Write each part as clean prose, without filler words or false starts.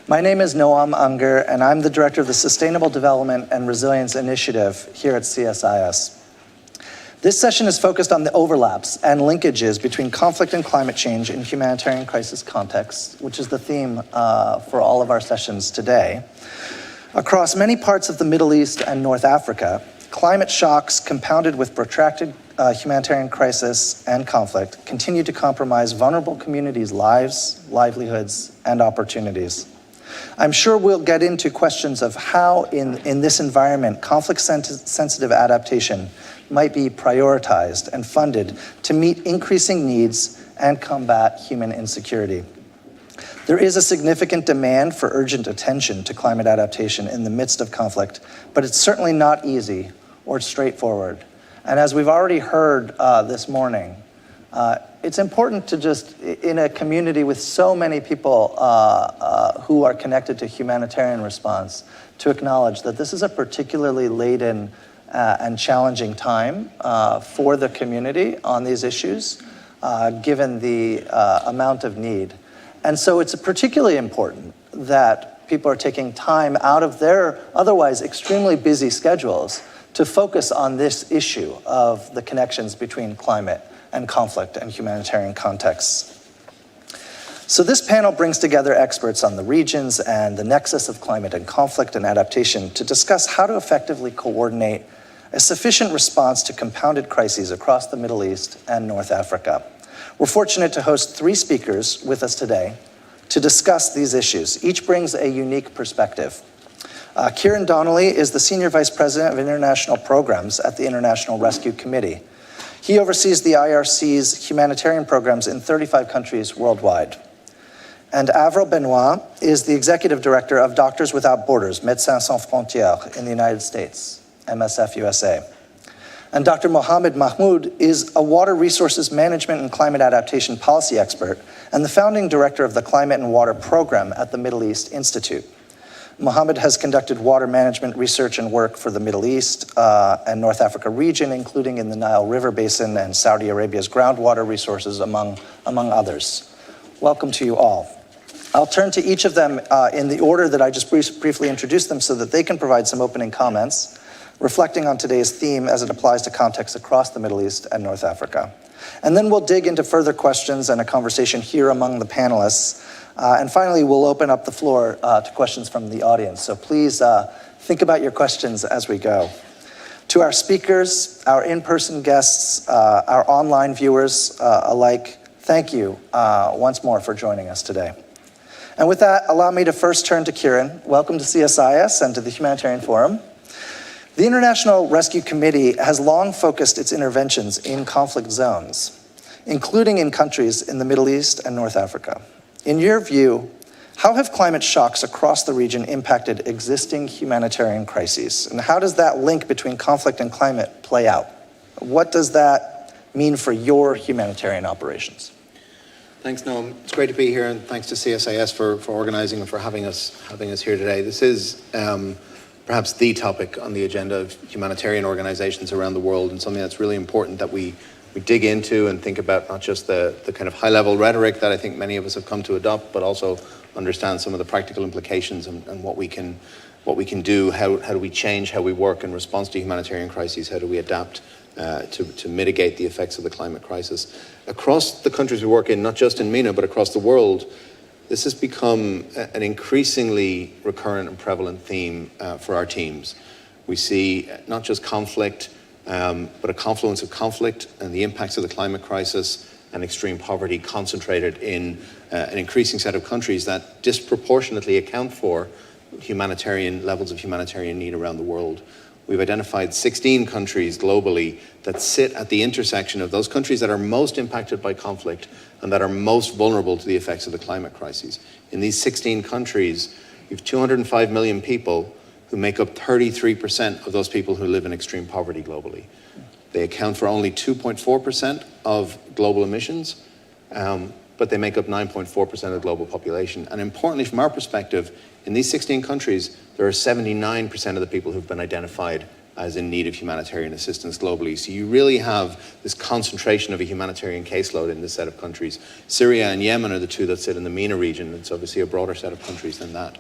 My name is Noam Unger, and I'm the Director of the Sustainable Development and Resilience Initiative here at CSIS. This session is focused on the overlaps and linkages between conflict and climate change in humanitarian crisis contexts, which is the theme for all of our sessions today. Across many parts of the Middle East and North Africa, climate shocks compounded with protracted humanitarian crisis and conflict continue to compromise vulnerable communities' lives, livelihoods, and opportunities. I'm sure we'll get into questions of how, in this environment, conflict-sensitive adaptation might be prioritized and funded to meet increasing needs and combat human insecurity. There is a significant demand for urgent attention to climate adaptation in the midst of conflict, but it's certainly not easy or straightforward. And as we've already heard this morning, it's important to just, in a community with so many people who are connected to humanitarian response, to acknowledge that this is a particularly laden and challenging time for the community on these issues, given the amount of need. And so it's particularly important that people are taking time out of their otherwise extremely busy schedules to focus on this issue of the connections between climate and conflict and humanitarian contexts. So this panel brings together experts on the regions and the nexus of climate and conflict and adaptation to discuss how to effectively coordinate a sufficient response to compounded crises across the Middle East and North Africa. We're fortunate to host 3 speakers with us today to discuss these issues. Each brings a unique perspective. Kieran Donnelly is the Senior Vice President of International Programs at the International Rescue Committee. He oversees the IRC's humanitarian programs in 35 countries worldwide. And Avril Benoit is the Executive Director of Doctors Without Borders, Médecins Sans Frontières in the United States, MSF USA. And Dr. Mohammed Mahmoud is a water resources management and climate adaptation policy expert and the founding director of the Climate and Water Program at the Middle East Institute. Mohammed has conducted water management research and work for the Middle East and North Africa region, including in the Nile River Basin and Saudi Arabia's groundwater resources, among others. Welcome to you all. I'll turn to each of them in the order that I just briefly introduced them so that they can provide some opening comments, reflecting on today's theme as it applies to contexts across the Middle East and North Africa. And then we'll dig into further questions and a conversation here among the panelists. And finally, we'll open up the floor to questions from the audience. So please think about your questions as we go. To our speakers, our in-person guests, our online viewers alike, thank you once more for joining us today. And with that, allow me to first turn to Kieran. Welcome to CSIS and to the Humanitarian Forum. The International Rescue Committee has long focused its interventions in conflict zones, including in countries in the Middle East and North Africa. In your view, how have climate shocks across the region impacted existing humanitarian crises? And how does that link between conflict and climate play out? What does that mean for your humanitarian operations? Thanks, Noam. It's great to be here, and thanks to CSIS for organizing and for having us here today. This is perhaps the topic on the agenda of humanitarian organizations around the world, and something that's really important that we dig into and think about, not just the kind of high-level rhetoric that I think many of us have come to adopt, but also understand some of the practical implications and what we can do. How do we change how we work in response to humanitarian crises? How do we adapt to mitigate the effects of the climate crisis? Across the countries we work in, not just in MENA, but across the world, this has become an increasingly recurrent and prevalent theme for our teams. We see not just conflict, but a confluence of conflict and the impacts of the climate crisis and extreme poverty concentrated in an increasing set of countries that disproportionately account for levels of humanitarian need around the world. We've identified 16 countries globally that sit at the intersection of those countries that are most impacted by conflict and that are most vulnerable to the effects of the climate crises. In these 16 countries, you have 205 million people who make up 33% of those people who live in extreme poverty globally. They account for only 2.4% of global emissions, but they make up 9.4% of the global population. And importantly, from our perspective, in these 16 countries, there are 79% of the people who've been identified as in need of humanitarian assistance globally. So you really have this concentration of a humanitarian caseload in this set of countries. Syria and Yemen are the two that sit in the MENA region. It's obviously a broader set of countries than that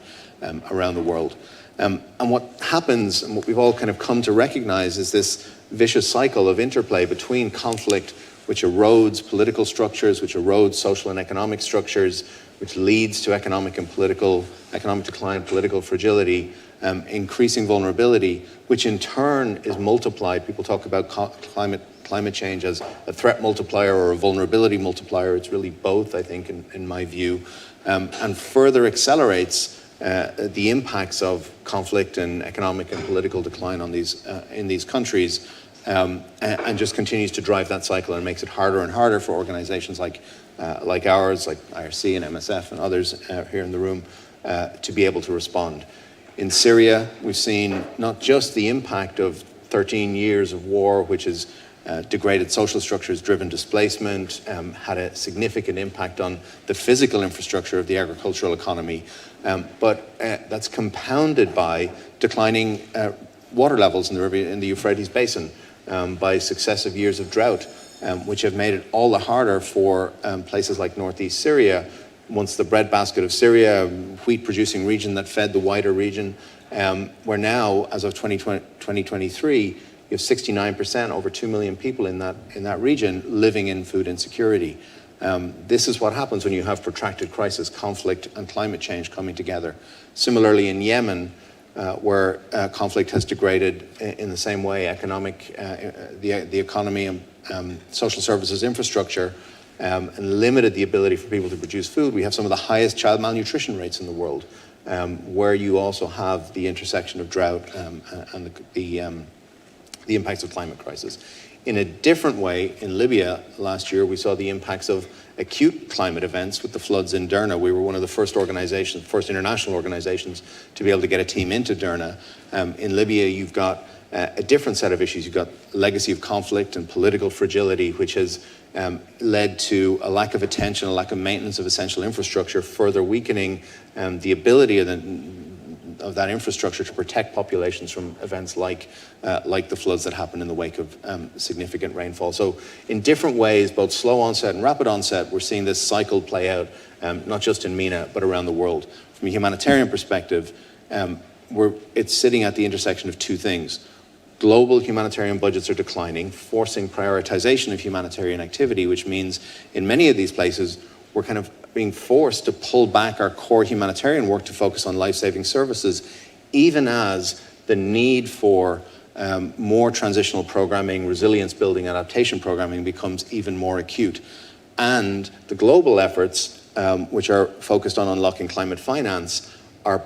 around the world. And what happens, and what we've all kind of come to recognize, is this vicious cycle of interplay between conflict, which erodes political structures, which erodes social and economic structures, which leads to economic decline, political fragility, increasing vulnerability, which in turn is multiplied. People talk about climate change as a threat multiplier or a vulnerability multiplier. It's really both, I think, in my view, and further accelerates the impacts of conflict and economic and political decline on in these countries, and just continues to drive that cycle and makes it harder and harder for organizations like ours, like IRC and MSF and others here in the room, to be able to respond. In Syria, we've seen not just the impact of 13 years of war, which has degraded social structures, driven displacement, had a significant impact on the physical infrastructure of the agricultural economy, but that's compounded by declining water levels in the Euphrates Basin, by successive years of drought, which have made it all the harder for places like northeast Syria. Once the breadbasket of Syria, wheat-producing region that fed the wider region, where now, as of 2023, you have 69%, over 2 million people in that region living in food insecurity. This is what happens when you have protracted crisis, conflict, and climate change coming together. Similarly, in Yemen, where conflict has degraded in the same way the economy and social services infrastructure, and limited the ability for people to produce food. We have some of the highest child malnutrition rates in the world, where you also have the intersection of drought and the impacts of climate crisis. In a different way, in Libya last year, we saw the impacts of acute climate events with the floods in Derna. We were one of the first international organizations to be able to get a team into Derna. In Libya, you've got a different set of issues. You've got legacy of conflict and political fragility, which has led to a lack of attention, a lack of maintenance of essential infrastructure, further weakening the ability of that infrastructure to protect populations from events like the floods that happen in the wake of significant rainfall. So in different ways, both slow onset and rapid onset, we're seeing this cycle play out, not just in MENA, but around the world. From a humanitarian perspective, it's sitting at the intersection of two things. Global humanitarian budgets are declining, forcing prioritization of humanitarian activity, which means in many of these places, we're kind of being forced to pull back our core humanitarian work to focus on life-saving services, even as the need for more transitional programming, resilience building, adaptation programming becomes even more acute. And the global efforts, which are focused on unlocking climate finance, are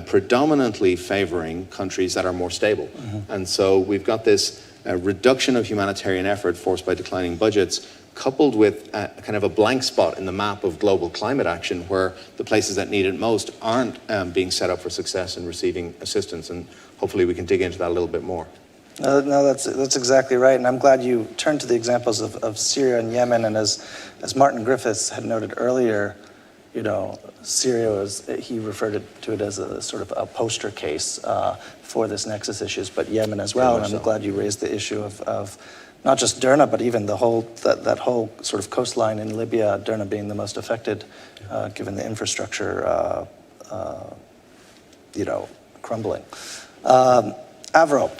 predominantly favoring countries that are more stable. Mm-hmm. And so we've got this reduction of humanitarian effort forced by declining budgets, coupled with kind of a blank spot in the map of global climate action, where the places that need it most aren't being set up for success in receiving assistance. And hopefully we can dig into that a little bit more. No, that's exactly right. And I'm glad you turned to the examples of Syria and Yemen. And as Martin Griffiths had noted earlier, Syria he referred to it as a sort of a poster case for this nexus issues, but Yemen as well. And I'm glad you raised the issue of not just Derna, but even that whole sort of coastline in Libya, Derna being the most affected, given the infrastructure, crumbling. Avril,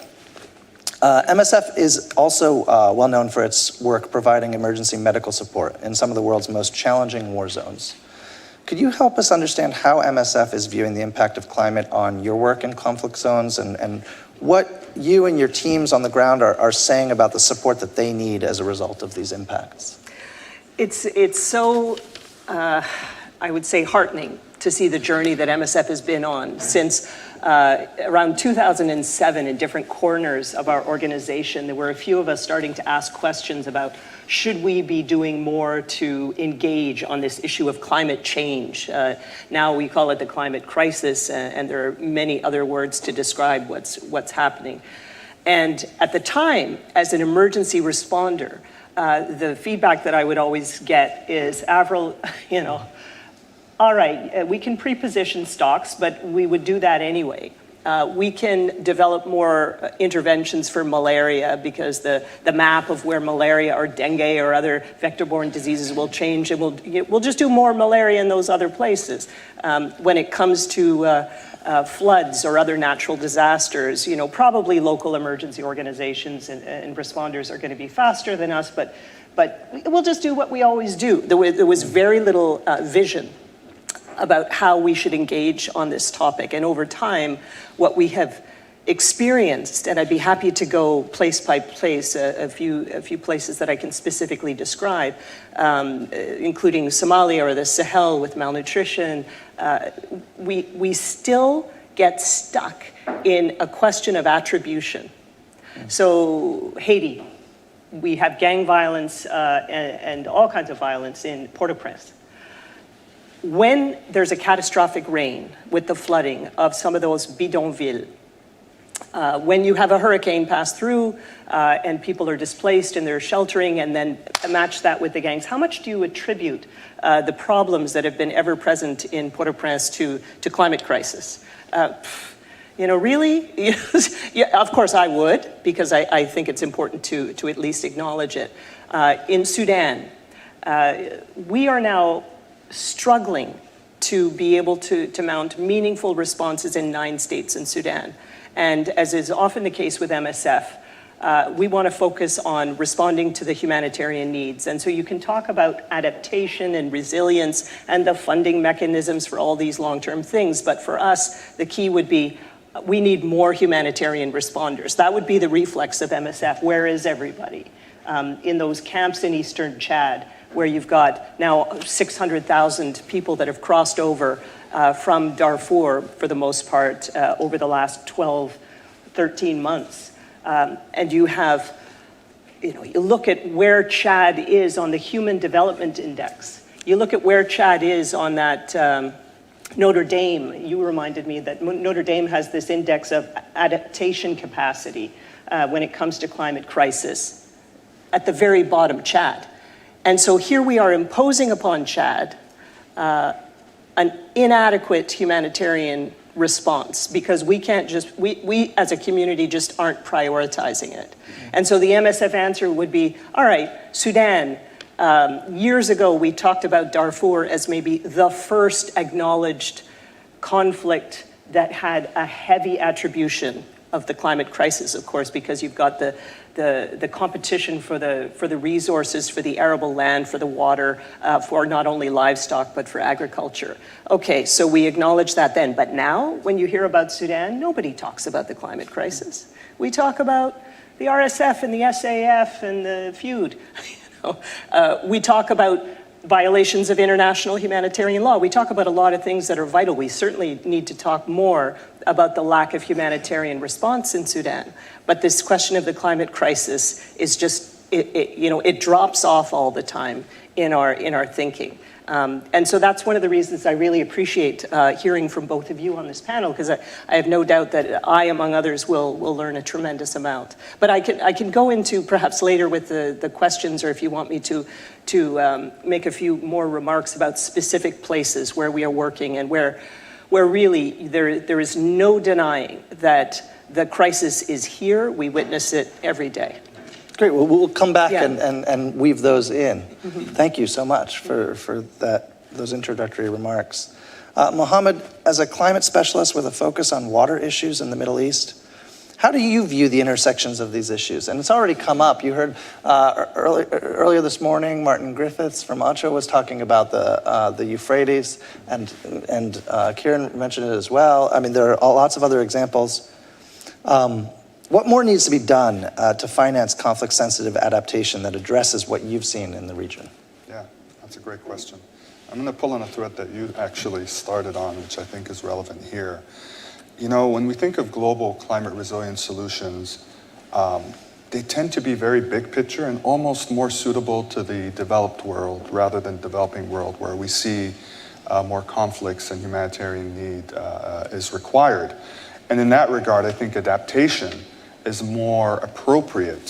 MSF is also well known for its work providing emergency medical support in some of the world's most challenging war zones. Could you help us understand how MSF is viewing the impact of climate on your work in conflict zones and what you and your teams on the ground are saying about the support that they need as a result of these impacts? It's so, I would say, heartening to see the journey that MSF has been on since around 2007 in different corners of our organization. There were a few of us starting to ask questions about should we be doing more to engage on this issue of climate change? Now we call it the climate crisis, and there are many other words to describe what's happening. And at the time, as an emergency responder, the feedback that I would always get is, Avril, all right, we can pre-position stocks, but we would do that anyway. We can develop more interventions for malaria because the map of where malaria or dengue or other vector-borne diseases will change, and we'll just do more malaria in those other places. When it comes to floods or other natural disasters, probably local emergency organizations and responders are going to be faster than us, but we'll just do what we always do. There was very little vision about how we should engage on this topic. And over time, what we have experienced, and I'd be happy to go place by place, a few places that I can specifically describe, including Somalia or the Sahel with malnutrition, we still get stuck in a question of attribution. So Haiti, we have gang violence and all kinds of violence in Port-au-Prince. When there's a catastrophic rain with the flooding of some of those bidonvilles, when you have a hurricane pass through and people are displaced and they're sheltering, and then match that with the gangs, how much do you attribute the problems that have been ever present in Port-au-Prince to climate crisis? Really? Yeah, of course I would, because I think it's important to at least acknowledge it. In Sudan, we are now struggling to be able to mount meaningful responses in 9 states in Sudan. And as is often the case with MSF, we want to focus on responding to the humanitarian needs. And so you can talk about adaptation and resilience and the funding mechanisms for all these long-term things. But for us, the key would be we need more humanitarian responders. That would be the reflex of MSF. Where is everybody? In those camps in eastern Chad, where you've got now 600,000 people that have crossed over from Darfur, for the most part, over the last 12, 13 months. And you have, you look at where Chad is on the Human Development Index. You look at where Chad is on that Notre Dame. You reminded me that Notre Dame has this index of adaptation capacity when it comes to climate crisis. At the very bottom, Chad. And so here we are imposing upon Chad an inadequate humanitarian response because we can't just, we as a community just aren't prioritizing it. And so the MSF answer would be, all right, Sudan, years ago we talked about Darfur as maybe the first acknowledged conflict that had a heavy attribution of the climate crisis, of course, because you've got the competition for the resources, for the arable land, for the water, for not only livestock, but for agriculture. Okay, so we acknowledge that then. But now, when you hear about Sudan, nobody talks about the climate crisis. We talk about the RSF and the SAF and the feud. We talk about violations of international humanitarian law. We talk about a lot of things that are vital. We certainly need to talk more about the lack of humanitarian response in Sudan. But this question of the climate crisis is just, it drops off all the time in our thinking. And so that's one of the reasons I really appreciate hearing from both of you on this panel, because I have no doubt that I, among others, will learn a tremendous amount. But I can go into perhaps later with the questions, or if you want me to make a few more remarks about specific places where we are working and where really there is no denying that the crisis is here. We witness it every day. Great. Well, we'll come back and weave those in. Mm-hmm. Thank you so much for those introductory remarks. Mohammed, as a climate specialist with a focus on water issues in the Middle East, how do you view the intersections of these issues? And it's already come up. You heard earlier this morning, Martin Griffiths from OCHA was talking about the Euphrates, and Kieran mentioned it as well. I mean, there are lots of other examples. What more needs to be done to finance conflict-sensitive adaptation that addresses what you've seen in the region? Yeah, that's a great question. I'm going to pull on a thread that you actually started on, which I think is relevant here. When we think of global climate resilience solutions, they tend to be very big picture and almost more suitable to the developed world rather than developing world, where we see more conflicts and humanitarian need is required. And in that regard, I think adaptation is more appropriate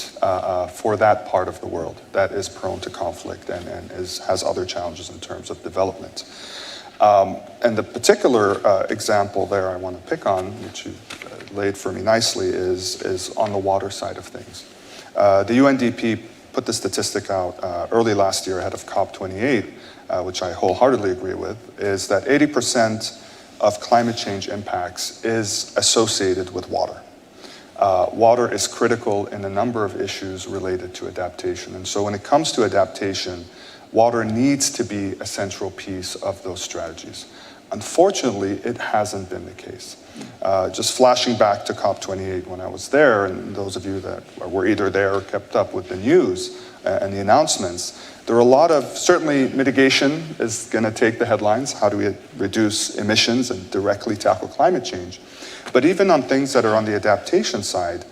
for that part of the world that is prone to conflict and has other challenges in terms of development. And the particular example there I want to pick on, which you laid for me nicely, is on the water side of things. The UNDP put the statistic out early last year ahead of COP28, which I wholeheartedly agree with, is that 80% of climate change impacts is associated with water. Water is critical in a number of issues related to adaptation. And so when it comes to adaptation, water needs to be a central piece of those strategies. Unfortunately, it hasn't been the case. Just flashing back to COP28 when I was there, and those of you that were either there or kept up with the news and the announcements, there are a lot of, certainly mitigation is going to take the headlines. How do we reduce emissions and directly tackle climate change? But even on things that are on the adaptation side,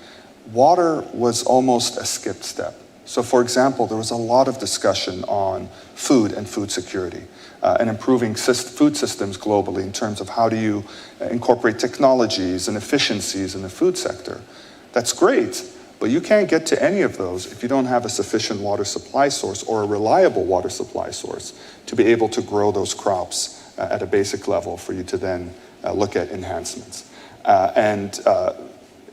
water was almost a skipped step. So for example, there was a lot of discussion on food and food security and improving food systems globally in terms of how do you incorporate technologies and efficiencies in the food sector. That's great, but you can't get to any of those if you don't have a sufficient water supply source or a reliable water supply source to be able to grow those crops at a basic level for you to then look at enhancements.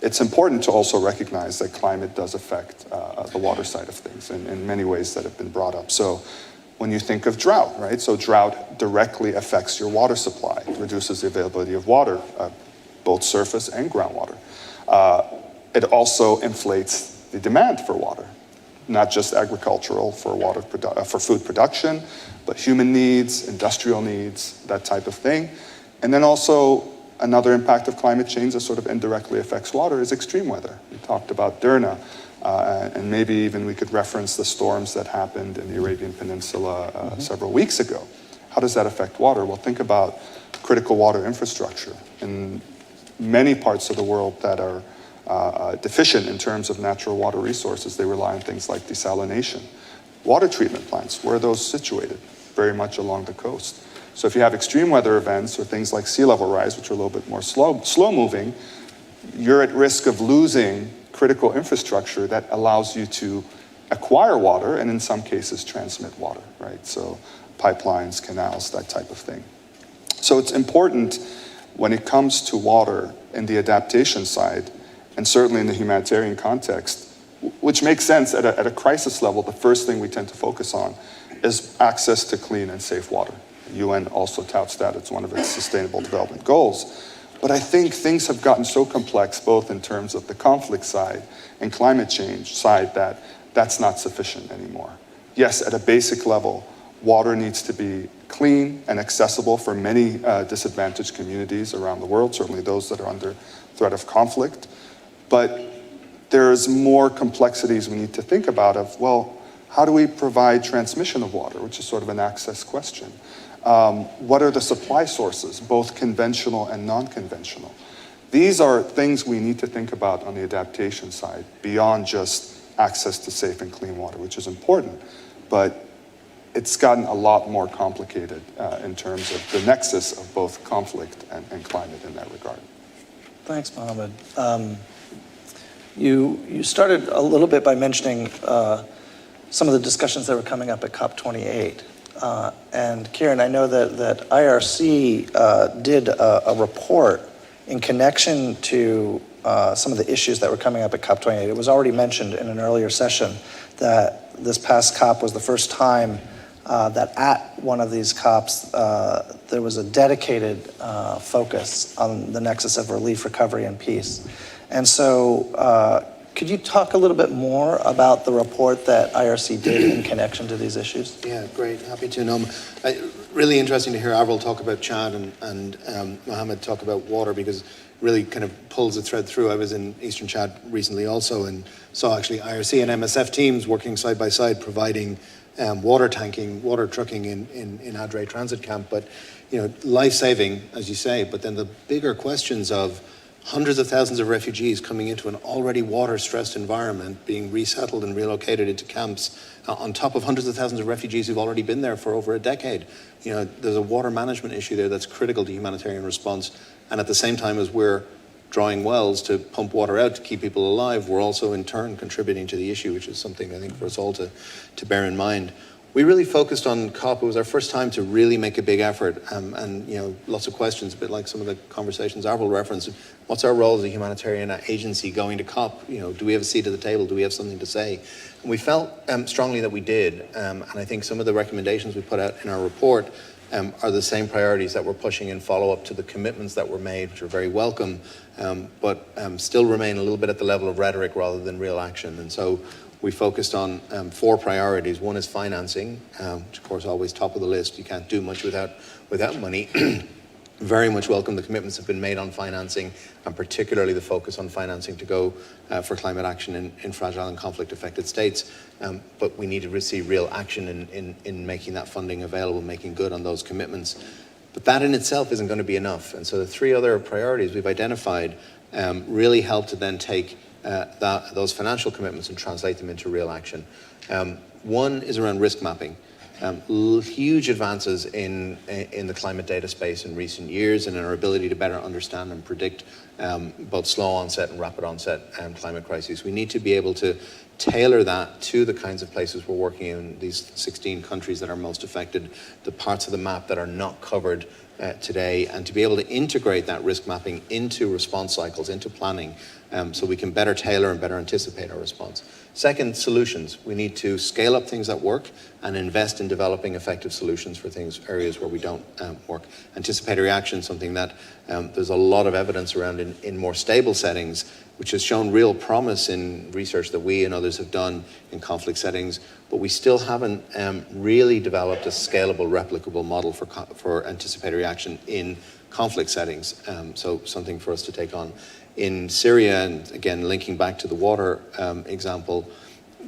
It's important to also recognize that climate does affect the water side of things in many ways that have been brought up. So when you think of drought, right? So drought directly affects your water supply, reduces the availability of water, both surface and groundwater. It also inflates the demand for water, not just agricultural for food production, but human needs, industrial needs, that type of thing. And then also another impact of climate change that sort of indirectly affects water is extreme weather. We talked about Derna, and maybe even we could reference the storms that happened in the Arabian Peninsula several weeks ago. How does that affect water? Well, think about critical water infrastructure. In many parts of the world that are deficient in terms of natural water resources, they rely on things like desalination. Water treatment plants, where are those situated? Very much along the coast. So if you have extreme weather events or things like sea level rise, which are a little bit more slow moving, you're at risk of losing critical infrastructure that allows you to acquire water and in some cases transmit water, right? So pipelines, canals, that type of thing. So it's important when it comes to water in the adaptation side, and certainly in the humanitarian context, which makes sense at a crisis level, the first thing we tend to focus on is access to clean and safe water. The UN also touts that it's one of its sustainable development goals. But I think things have gotten so complex, both in terms of the conflict side and climate change side, that that's not sufficient anymore. Yes, at a basic level, water needs to be clean and accessible for many disadvantaged communities around the world, certainly those that are under threat of conflict. But there's more complexities we need to think about of, well, how do we provide transmission of water, which is sort of an access question. What are the supply sources, both conventional and non-conventional? These are things we need to think about on the adaptation side, beyond just access to safe and clean water, which is important. But it's gotten a lot more complicated in terms of the nexus of both conflict and climate in that regard. Thanks, Mohammed. You started a little bit by mentioning some of the discussions that were coming up at COP28. And Kieran, I know that IRC did a report in connection to some of the issues that were coming up at COP28. It was already mentioned in an earlier session that this past COP was the first time that at one of these COPs there was a dedicated focus on the nexus of relief, recovery, and peace. And so could you talk a little bit more about the report that IRC did in connection to these issues? Yeah, great. Happy to. No, really interesting to hear Avril talk about Chad and Mohammed talk about water, because it really kind of pulls a thread through. I was in Eastern Chad recently also and saw actually IRC and MSF teams working side by side providing water tanking, water trucking in Adre transit camp. But, you know, life-saving, as you say, but then the bigger questions of hundreds of thousands of refugees coming into an already water-stressed environment, being resettled and relocated into camps, on top of hundreds of thousands of refugees who've already been there for over a decade. You know, there's a water management issue there that's critical to humanitarian response. And at the same time as we're drawing wells to pump water out to keep people alive, we're also in turn contributing to the issue, which is something I think for us all to bear in mind. We really focused on COP. It was our first time to really make a big effort, and lots of questions, a bit like some of the conversations Arvel referenced. What's our role as a humanitarian agency going to COP? Do we have a seat at the table? Do we have something to say? And we felt strongly that we did, and I think some of the recommendations we put out in our report are the same priorities that we're pushing in follow-up to the commitments that were made, which are very welcome, but still remain a little bit at the level of rhetoric rather than real action. And so we focused on 4 priorities. One is financing, which of course always top of the list. You can't do much without money. Very much welcome the commitments that have been made on financing, and particularly the focus on financing to go for climate action in fragile and conflict-affected states. But we need to see real action in making that funding available, making good on those commitments. But that in itself isn't going to be enough. And so the 3 other priorities we've identified really help to then take those financial commitments and translate them into real action. One is around risk mapping. Huge advances in the climate data space in recent years, and in our ability to better understand and predict both slow onset and rapid onset climate crises. We need to be able to tailor that to the kinds of places we're working in, these 16 countries that are most affected, the parts of the map that are not covered today, and to be able to integrate that risk mapping into response cycles, into planning, so we can better tailor and better anticipate our response. Second, solutions. We need to scale up things that work and invest in developing effective solutions for areas where we don't work. Anticipatory action, something that there's a lot of evidence around in more stable settings, which has shown real promise in research that we and others have done in conflict settings, but we still haven't really developed a scalable, replicable model for anticipatory action in conflict settings, so something for us to take on. In Syria, and again, linking back to the water example,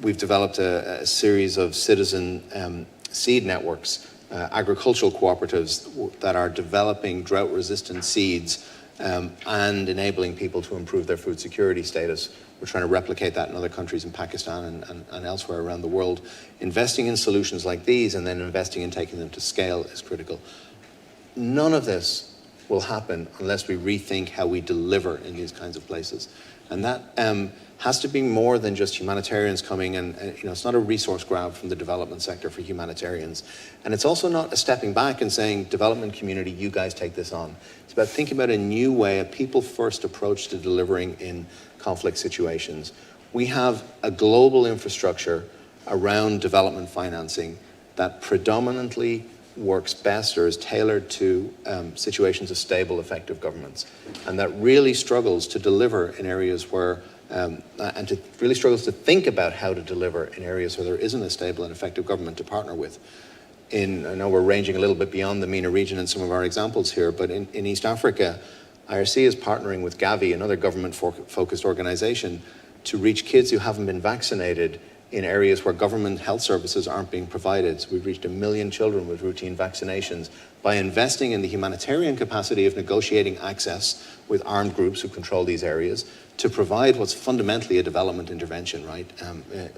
we've developed a series of citizen seed networks, agricultural cooperatives that are developing drought-resistant seeds and enabling people to improve their food security status. We're trying to replicate that in other countries in Pakistan and elsewhere around the world. Investing in solutions like these and then investing in taking them to scale is critical. None of this will happen unless we rethink how we deliver in these kinds of places. And that has to be more than just humanitarians coming and it's not a resource grab from the development sector for humanitarians. And it's also not a stepping back and saying, development community, you guys take this on. It's about thinking about a new way, a people-first approach to delivering in conflict situations. We have a global infrastructure around development financing that predominantly works best or is tailored to situations of stable, effective governments, and that really struggles to deliver in areas where, really struggles to think about how to deliver in areas where there isn't a stable and effective government to partner with. I know we're ranging a little bit beyond the MENA region in some of our examples here, but in East Africa, IRC is partnering with Gavi, another government-focused organization, to reach kids who haven't been vaccinated in areas where government health services aren't being provided. So we've reached 1 million children with routine vaccinations by investing in the humanitarian capacity of negotiating access with armed groups who control these areas to provide what's fundamentally a development intervention, right?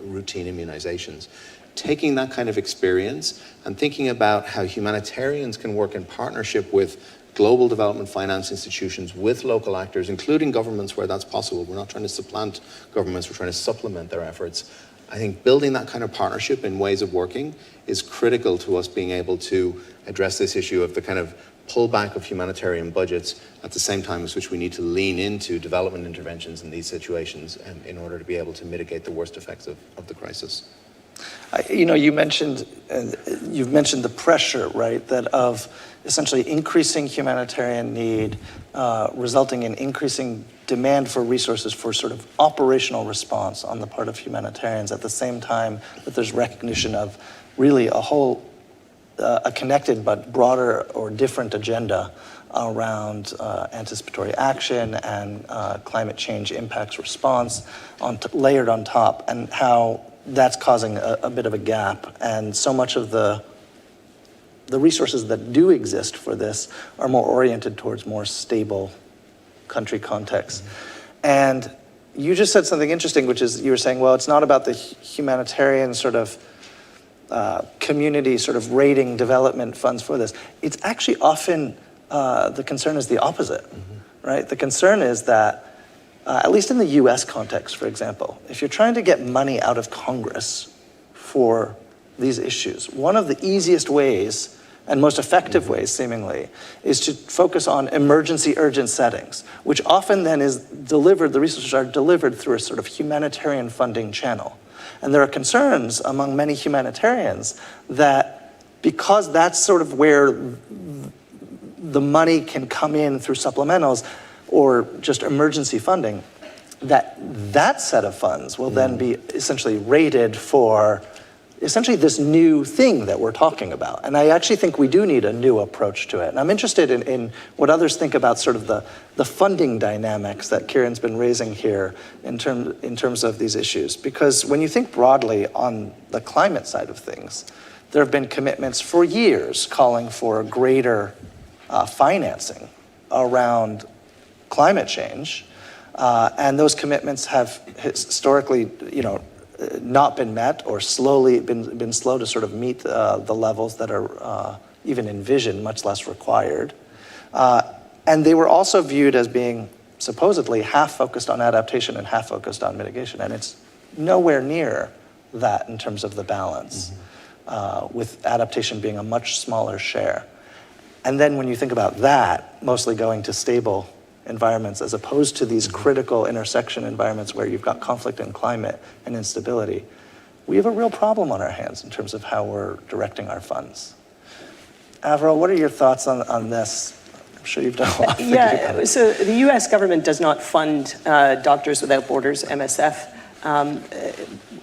Routine immunizations. Taking that kind of experience and thinking about how humanitarians can work in partnership with global development finance institutions, with local actors, including governments where that's possible. We're not trying to supplant governments, we're trying to supplement their efforts. I think building that kind of partnership in ways of working is critical to us being able to address this issue of the kind of pullback of humanitarian budgets at the same time as which we need to lean into development interventions in these situations in order to be able to mitigate the worst effects of the crisis. You've mentioned the pressure, right, that of essentially increasing humanitarian need, resulting in increasing demand for resources for sort of operational response on the part of humanitarians, at the same time that there's recognition of really a connected but broader or different agenda around anticipatory action and climate change impacts response layered on top, and how that's causing a bit of a gap. And so much of the resources that do exist for this are more oriented towards more stable country contexts. Mm-hmm. And you just said something interesting, which is you were saying, well, it's not about the humanitarian sort of community sort of rating development funds for this. It's actually often the concern is the opposite, mm-hmm. right? The concern is that, at least in the US context, for example, if you're trying to get money out of Congress for these issues. One of the easiest ways and most effective ways, seemingly, is to focus on emergency urgent settings, which often then is delivered, the resources are delivered through a sort of humanitarian funding channel. And there are concerns among many humanitarians that because that's sort of where the money can come in through supplementals or just emergency funding, that set of funds will then be essentially rated for essentially this new thing that we're talking about. And I actually think we do need a new approach to it. And I'm interested in what others think about sort of the funding dynamics that Kieran's been raising here in terms of these issues. Because when you think broadly on the climate side of things, there have been commitments for years calling for greater financing around climate change. And those commitments have historically, not been met or slowly been slow to sort of meet the levels that are even envisioned, much less required. And they were also viewed as being supposedly half focused on adaptation and half focused on mitigation. And it's nowhere near that in terms of the balance, with adaptation being a much smaller share. And then when you think about that, mostly going to stable environments as opposed to these critical intersection environments where you've got conflict and climate and instability, we have a real problem on our hands in terms of how we're directing our funds. Avril, what are your thoughts on this? I'm sure you've done a lot. Yeah, so the US government does not fund Doctors Without Borders, MSF.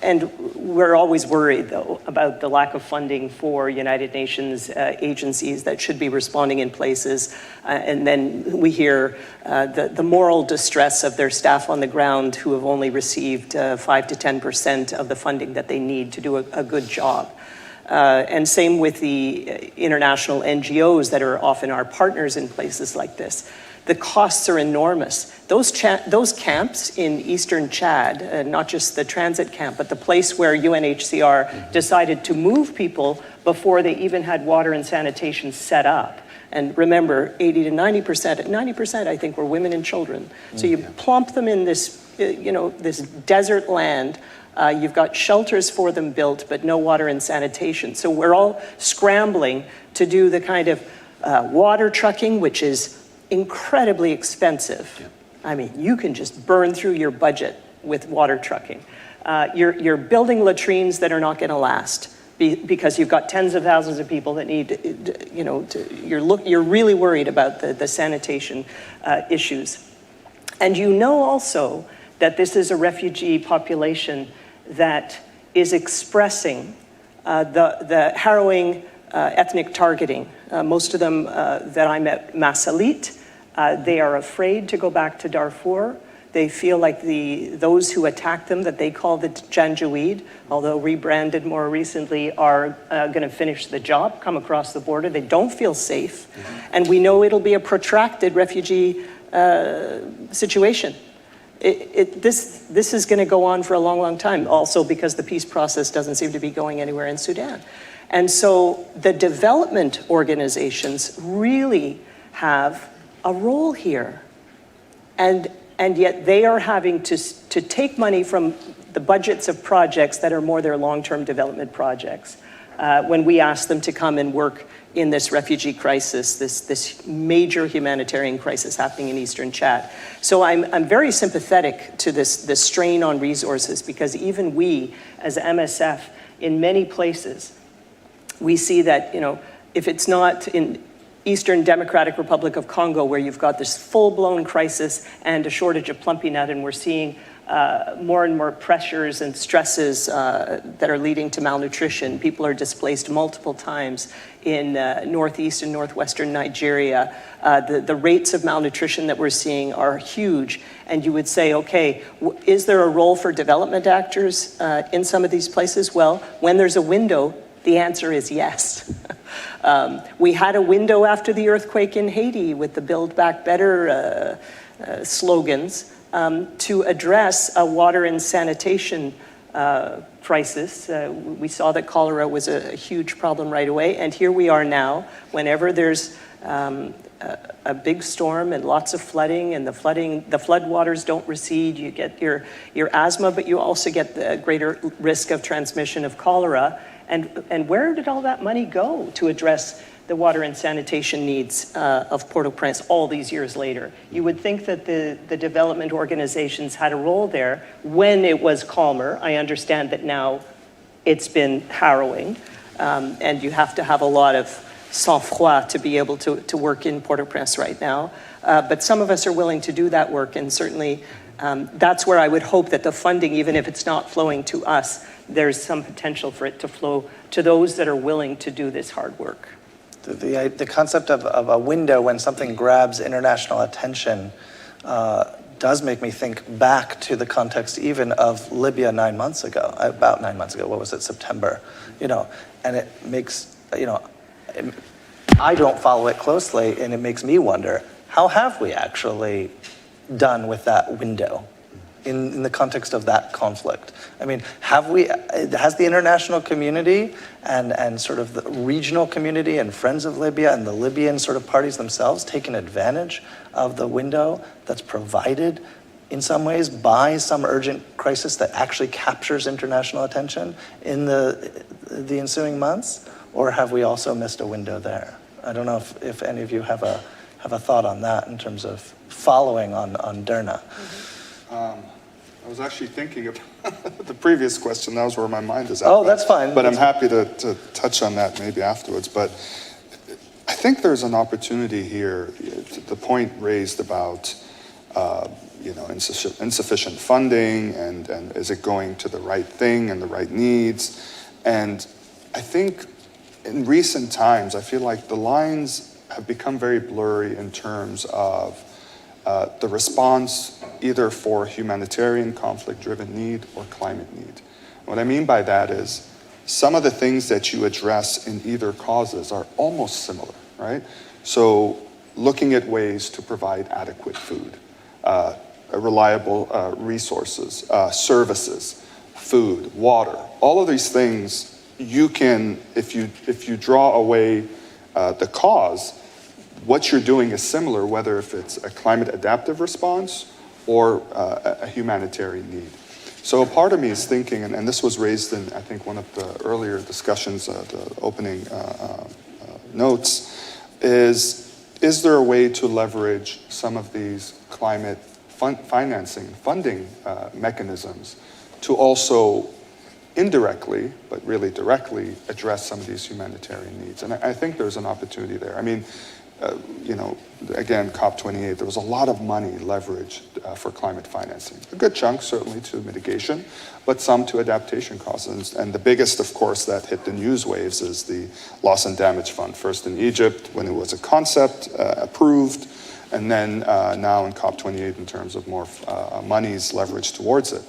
And we're always worried, though, about the lack of funding for United Nations agencies that should be responding in places. And then we hear the moral distress of their staff on the ground who have only received 5 to 10% of the funding that they need to do a good job. And same with the international NGOs that are often our partners in places like this. The costs are enormous. Those camps in eastern Chad, not just the transit camp, but the place where UNHCR decided to move people before they even had water and sanitation set up. And remember, 80 to 90% I think were women and children. So you plump them in this, this desert land. You've got shelters for them built, but no water and sanitation. So we're all scrambling to do the kind of water trucking, which is incredibly expensive. Yeah. I mean, you can just burn through your budget with water trucking. You're building latrines that are not going to last because you've got tens of thousands of people that need, you're really worried about the sanitation issues. And you know also that this is a refugee population that is expressing the harrowing ethnic targeting. Most of them that I met, Masalit, they are afraid to go back to Darfur. They feel like those who attack them, that they call the Janjaweed, although rebranded more recently, are going to finish the job, come across the border. They don't feel safe. And we know it'll be a protracted refugee situation. This is going to go on for a long, long time, also because the peace process doesn't seem to be going anywhere in Sudan. And so the development organizations really have a role here. And yet they are having to take money from the budgets of projects that are more their long-term development projects when we ask them to come and work in this refugee crisis, this major humanitarian crisis happening in Eastern Chad. So I'm very sympathetic to this strain on resources, because even we, as MSF, in many places, we see that, if it's not in Eastern Democratic Republic of Congo, where you've got this full-blown crisis and a shortage of plumpy nut, and we're seeing more and more pressures and stresses that are leading to malnutrition. People are displaced multiple times in northeast and northwestern Nigeria. The rates of malnutrition that we're seeing are huge. And you would say, okay, is there a role for development actors in some of these places? Well, when there's a window, the answer is yes. We had a window after the earthquake in Haiti with the Build Back Better slogans to address a water and sanitation crisis. We saw that cholera was a huge problem right away, and here we are now. Whenever there's a big storm and lots of flooding, and the floodwaters don't recede, you get your asthma, but you also get the greater risk of transmission of cholera. And where did all that money go to address the water and sanitation needs of Port-au-Prince all these years later? You would think that the development organizations had a role there when it was calmer. I understand that now it's been harrowing, and you have to have a lot of sang-froid to be able to work in Port-au-Prince right now. But some of us are willing to do that work, and certainly that's where I would hope that the funding, even if it's not flowing to us, there's some potential for it to flow to those that are willing to do this hard work. The concept of a window when something grabs international attention does make me think back to the context even of Libya about 9 months ago. What was it, September? And it makes, I don't follow it closely, and it makes me wonder, how have we actually done with that window in the context of that conflict? I mean, has the international community and sort of the regional community and Friends of Libya and the Libyan sort of parties themselves taken advantage of the window that's provided in some ways by some urgent crisis that actually captures international attention in the ensuing months? Or have we also missed a window there? I don't know if any of you have a thought on that in terms of following on Derna. I was actually thinking of the previous question. That was where my mind is at. Oh, that's fine. But I'm happy to touch on that maybe afterwards. But I think there's an opportunity here, the point raised about insufficient funding and is it going to the right thing and the right needs. And I think in recent times, I feel like the lines have become very blurry in terms of the response either for humanitarian conflict-driven need or climate need. What I mean by that is some of the things that you address in either causes are almost similar, right? So looking at ways to provide adequate food, reliable resources, services, food, water, all of these things you can, if you draw away the cause, what you're doing is similar, whether if it's a climate adaptive response or a humanitarian need. So a part of me is thinking, and this was raised in, I think, one of the earlier discussions, the opening notes, is there a way to leverage some of these climate funding mechanisms to also indirectly, but really directly, address some of these humanitarian needs? And I think there's an opportunity there. I mean, again, COP28, there was a lot of money leveraged for climate financing. A good chunk, certainly, to mitigation, but some to adaptation costs. And the biggest, of course, that hit the news waves is the Loss and Damage Fund, first in Egypt, when it was a concept approved, and then now in COP28 in terms of more monies leveraged towards it.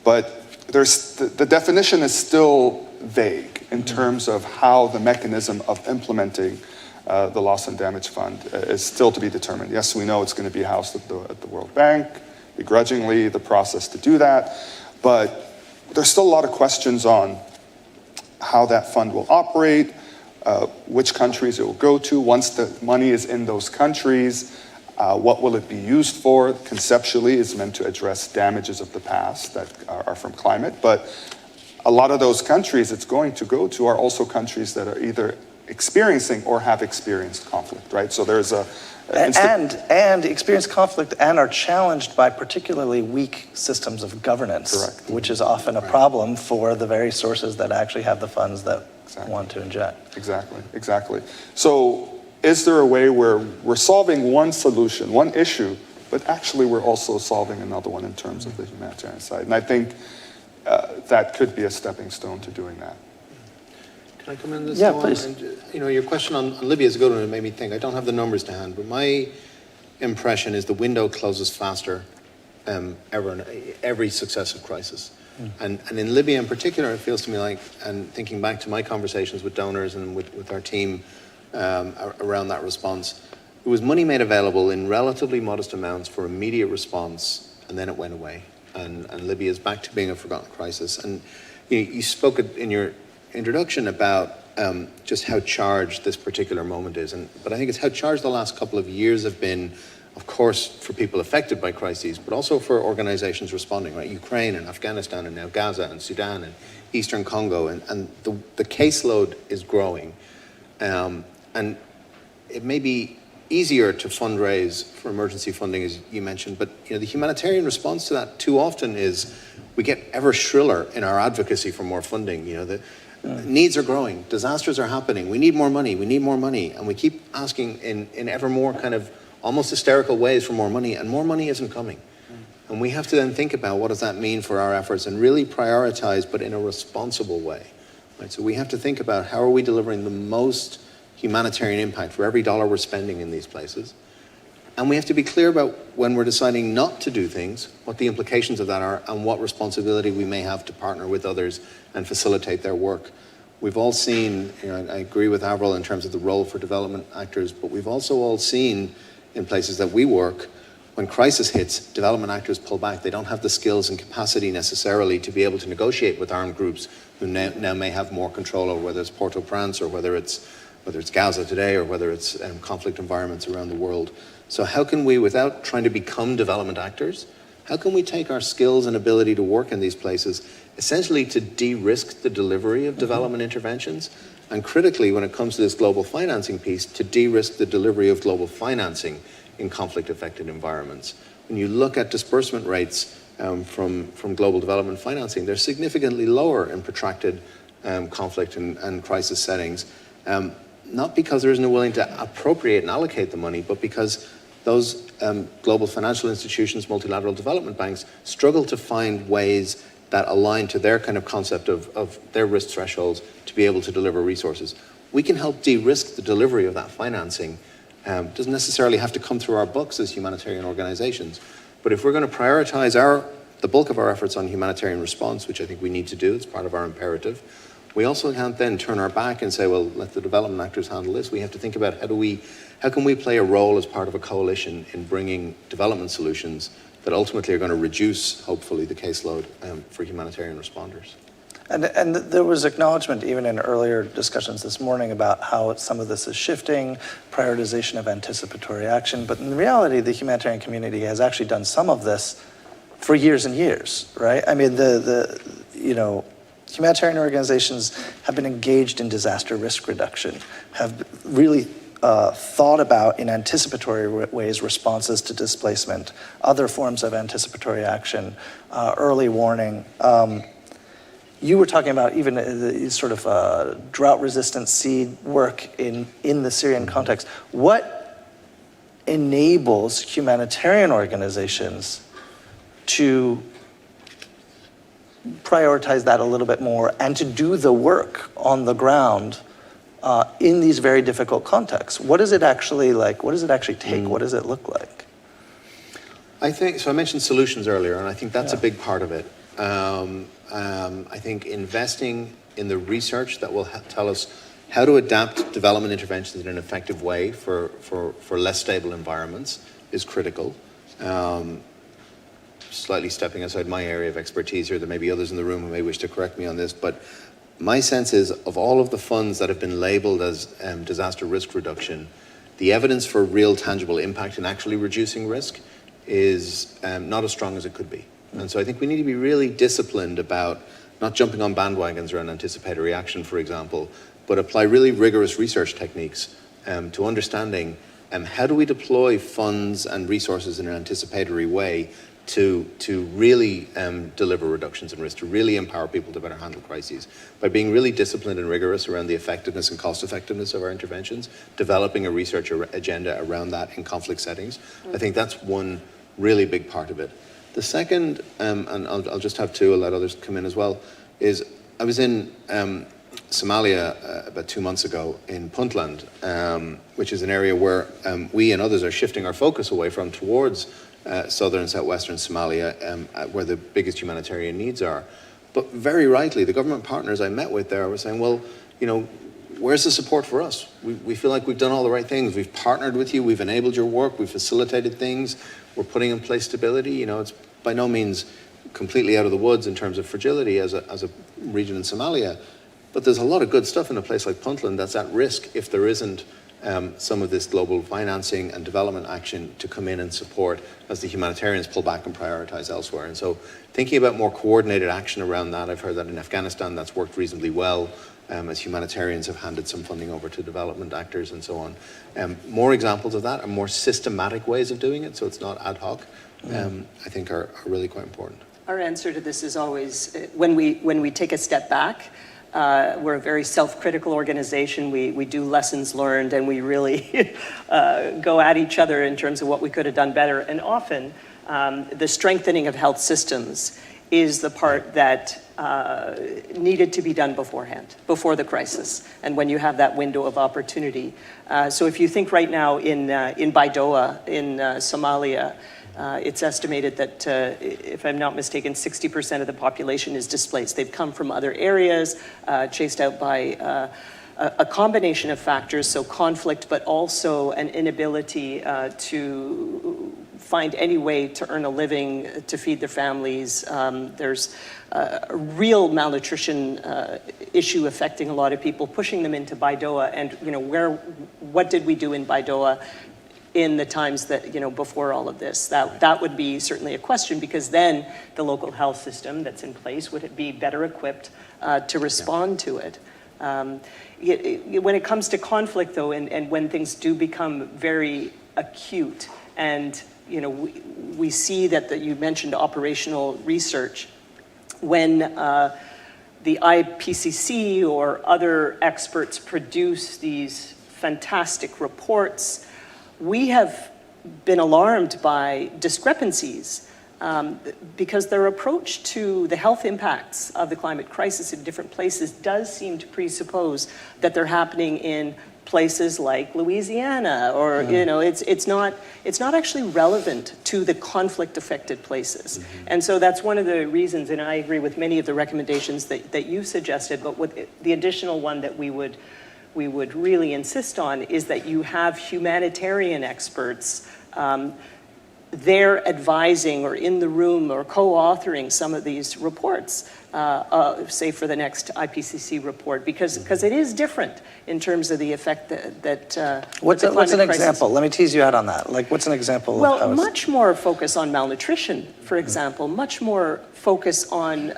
But the definition is still vague in terms of how the mechanism of implementing the Loss and Damage Fund is still to be determined. Yes, we know it's going to be housed at the World Bank, begrudgingly, the process to do that, but there's still a lot of questions on how that fund will operate, which countries it will go to. Once the money is in those countries, what will it be used for? Conceptually, it's meant to address damages of the past that are from climate, but a lot of those countries it's going to go to are also countries that are either experiencing or have experienced conflict, right? So there's and experienced conflict and are challenged by particularly weak systems of governance, correct, which is often a problem for the very sources that actually have the funds that want to inject. Exactly. So is there a way where we're solving one solution, one issue, but actually we're also solving another one in terms of the humanitarian side? And I think that could be a stepping stone to doing that. Can I come in this? Yeah, one? please. And, your question on Libya is a good one. It made me think. I don't have the numbers to hand, but my impression is the window closes faster ever in every successive crisis. And in Libya in particular, it feels to me like, and thinking back to my conversations with donors and with our team around that response, it was money made available in relatively modest amounts for immediate response, and then it went away. And Libya is back to being a forgotten crisis. And you spoke in your introduction about just how charged this particular moment is, but I think it's how charged the last couple of years have been of course, for people affected by crises, but also for organizations responding, right? Ukraine and Afghanistan and now Gaza and Sudan and Eastern Congo, and the caseload is growing. And it may be easier to fundraise for emergency funding, as you mentioned, but the humanitarian response to that too often is we get ever shriller in our advocacy for more funding. The needs are growing, disasters are happening, we need more money, and we keep asking in ever more kind of almost hysterical ways for more money, and more money isn't coming. And we have to then think about what does that mean for our efforts and really prioritize, but in a responsible way. Right? So we have to think about how are we delivering the most humanitarian impact for every dollar we're spending in these places. And we have to be clear about when we're deciding not to do things, what the implications of that are, and what responsibility we may have to partner with others and facilitate their work. We've all seen, I agree with Avril in terms of the role for development actors, but we've also all seen in places that we work, when crisis hits, development actors pull back. They don't have the skills and capacity necessarily to be able to negotiate with armed groups who now may have more control over whether it's Port-au-Prince or whether it's Gaza today or whether it's conflict environments around the world. So how can we, without trying to become development actors, how can we take our skills and ability to work in these places essentially to de-risk the delivery of development interventions? And critically, when it comes to this global financing piece, to de-risk the delivery of global financing in conflict-affected environments. When you look at disbursement rates from global development financing, they're significantly lower in protracted conflict and crisis settings, not because there isn't a willing to appropriate and allocate the money, but because those global financial institutions, multilateral development banks, struggle to find ways that align to their kind of concept of their risk thresholds to be able to deliver resources. We can help de-risk the delivery of that financing. Doesn't necessarily have to come through our books as humanitarian organizations, but if we're going to prioritize the bulk of our efforts on humanitarian response, which I think we need to do, it's part of our imperative, we also can't then turn our back and say, well, let the development actors handle this. We have to think about how can we play a role as part of a coalition in bringing development solutions that ultimately are going to reduce, hopefully, the caseload for humanitarian responders. And there was acknowledgement even in earlier discussions this morning about how some of this is shifting, prioritization of anticipatory action, but in reality, the humanitarian community has actually done some of this for years and years, right? I mean, humanitarian organizations have been engaged in disaster risk reduction, have really thought about in anticipatory ways responses to displacement, other forms of anticipatory action, early warning. You were talking about even the sort of drought-resistant seed work in the Syrian context. What enables humanitarian organizations to prioritize that a little bit more and to do the work on the ground in these very difficult contexts? What is it actually like? What does it actually take? What does it look like? I think, so I mentioned solutions earlier, and I think that's a big part of it. I think investing in the research that will tell us how to adapt development interventions in an effective way for less stable environments is critical. Slightly stepping outside my area of expertise here, there may be others in the room who may wish to correct me on this, but my sense is of all of the funds that have been labeled as disaster risk reduction, the evidence for real tangible impact in actually reducing risk is not as strong as it could be. And so I think we need to be really disciplined about not jumping on bandwagons around anticipatory action, for example, but apply really rigorous research techniques to understanding how do we deploy funds and resources in an anticipatory way to really deliver reductions in risk, to really empower people to better handle crises, by being really disciplined and rigorous around the effectiveness and cost effectiveness of our interventions, developing a research agenda around that in conflict settings. I think that's one really big part of it. The second, and I'll just have two, I'll let others come in as well, is I was in Somalia about 2 months ago in Puntland, which is an area where we and others are shifting our focus away from towards southern and southwestern Somalia, where the biggest humanitarian needs are. But very rightly, the government partners I met with there were saying, well, where's the support for us? We feel like we've done all the right things. We've partnered with you, we've enabled your work, we've facilitated things, we're putting in place stability. It's by no means completely out of the woods in terms of fragility as a region in Somalia, but there's a lot of good stuff in a place like Puntland that's at risk if there isn't some of this global financing and development action to come in and support as the humanitarians pull back and prioritize elsewhere. And so thinking about more coordinated action around that, I've heard that in Afghanistan that's worked reasonably well, as humanitarians have handed some funding over to development actors and so on. More examples of that and more systematic ways of doing it, so it's not ad hoc, I think are really quite important. Our answer to this is always, when we take a step back, we're a very self-critical organization. We do lessons learned, and we really go at each other in terms of what we could have done better. And often, the strengthening of health systems is the part that needed to be done beforehand, before the crisis, and when you have that window of opportunity. So if you think right now in Baidoa, in Somalia, it's estimated that, if I'm not mistaken, 60% of the population is displaced. They've come from other areas, chased out by a combination of factors, so conflict, but also an inability to find any way to earn a living, to feed their families. There's a real malnutrition issue affecting a lot of people, pushing them into Baidoa. And what did we do in Baidoa in the times that, before all of this? That would be certainly a question, because then the local health system that's in place, would it be better equipped to respond to it? When it comes to conflict, though, and when things do become very acute, and we see that you mentioned operational research, when the IPCC or other experts produce these fantastic reports, we have been alarmed by discrepancies because their approach to the health impacts of the climate crisis in different places does seem to presuppose that they're happening in places like Louisiana, or it's not actually relevant to the conflict-affected places. And so that's one of the reasons, and I agree with many of the recommendations that you suggested, but what the additional one that we would really insist on is that you have humanitarian experts there advising or in the room or co-authoring some of these reports, say for the next IPCC report, because it is different in terms of the effect that what's an example? Let me tease you out on that. Like, what's an example? Well, much more focus on malnutrition, for example, much more focus on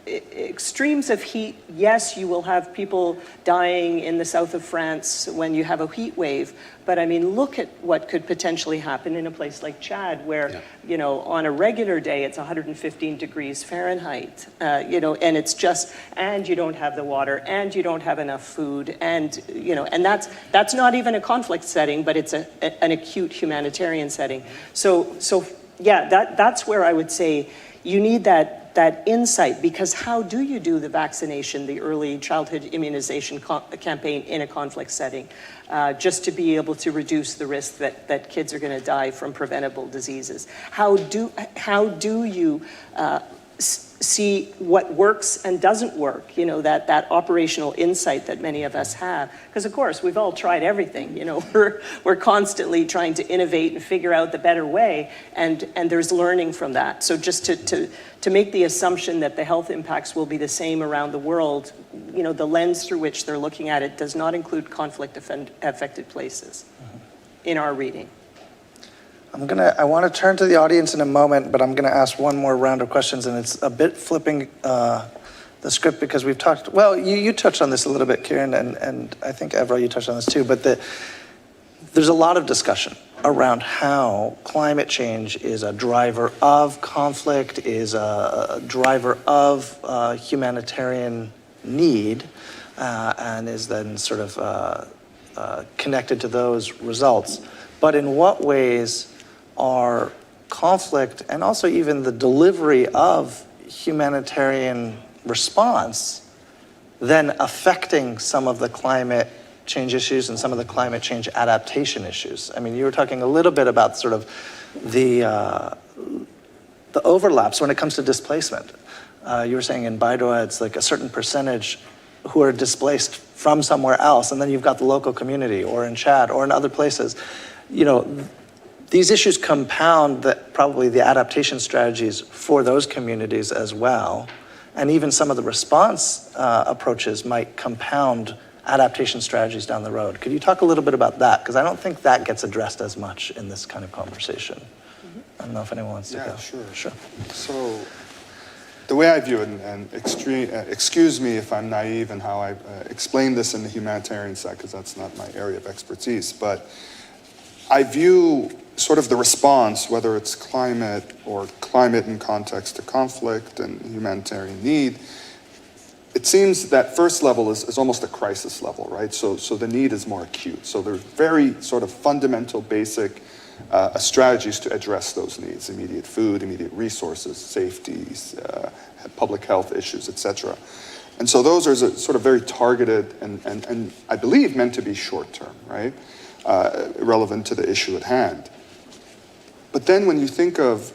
extremes of heat. Yes, you will have people dying in the south of France when you have a heat wave, but I mean, look at what could potentially happen in a place like Chad, where, on a regular day, it's 115 degrees Fahrenheit, and it's just, and you don't have the water, and you don't have enough food, and that's not even a conflict setting, but it's an acute humanitarian setting. So yeah, that's where I would say you need that insight, because how do you do the vaccination, the early childhood immunization campaign in a conflict setting, just to be able to reduce the risk that kids are going to die from preventable diseases? How do you see what works and doesn't work, that operational insight that many of us have? Because of course, we've all tried everything, we're constantly trying to innovate and figure out the better way, and there's learning from that. So just to make the assumption that the health impacts will be the same around the world, the lens through which they're looking at it does not include conflict-affected places in our reading. I want to turn to the audience in a moment, but I'm going to ask one more round of questions, and it's a bit flipping the script, because we've talked, well, you touched on this a little bit, Kieran, and I think, Evra, you touched on this too, but there's a lot of discussion around how climate change is a driver of conflict, is a driver of humanitarian need, and is then sort of connected to those results. But in what ways are conflict and also even the delivery of humanitarian response then affecting some of the climate change issues and some of the climate change adaptation issues? I mean, you were talking a little bit about sort of the overlaps when it comes to displacement. You were saying in Baidoa, it's like a certain percentage who are displaced from somewhere else, and then you've got the local community, or in Chad, or in other places. These issues compound probably the adaptation strategies for those communities as well. And even some of the response approaches might compound adaptation strategies down the road. Could you talk a little bit about that? Because I don't think that gets addressed as much in this kind of conversation. I don't know if anyone wants to go. Yeah, sure. Sure. So the way I view it, and excuse me if I'm naive in how I explain this in the humanitarian side, because that's not my area of expertise, but I view sort of the response, whether it's climate or climate in context to conflict and humanitarian need, it seems that first level is almost a crisis level, right? So the need is more acute. So there's very sort of fundamental, basic strategies to address those needs: immediate food, immediate resources, safety, public health issues, etc. And so those are sort of very targeted and I believe meant to be short-term, right? Relevant to the issue at hand. But then when you think of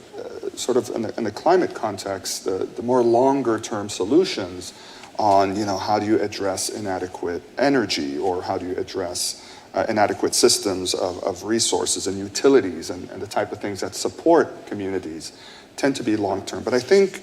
sort of in the climate context, the more longer-term solutions on, how do you address inadequate energy, or how do you address inadequate systems of resources and utilities and the type of things that support communities, tend to be long-term. But I think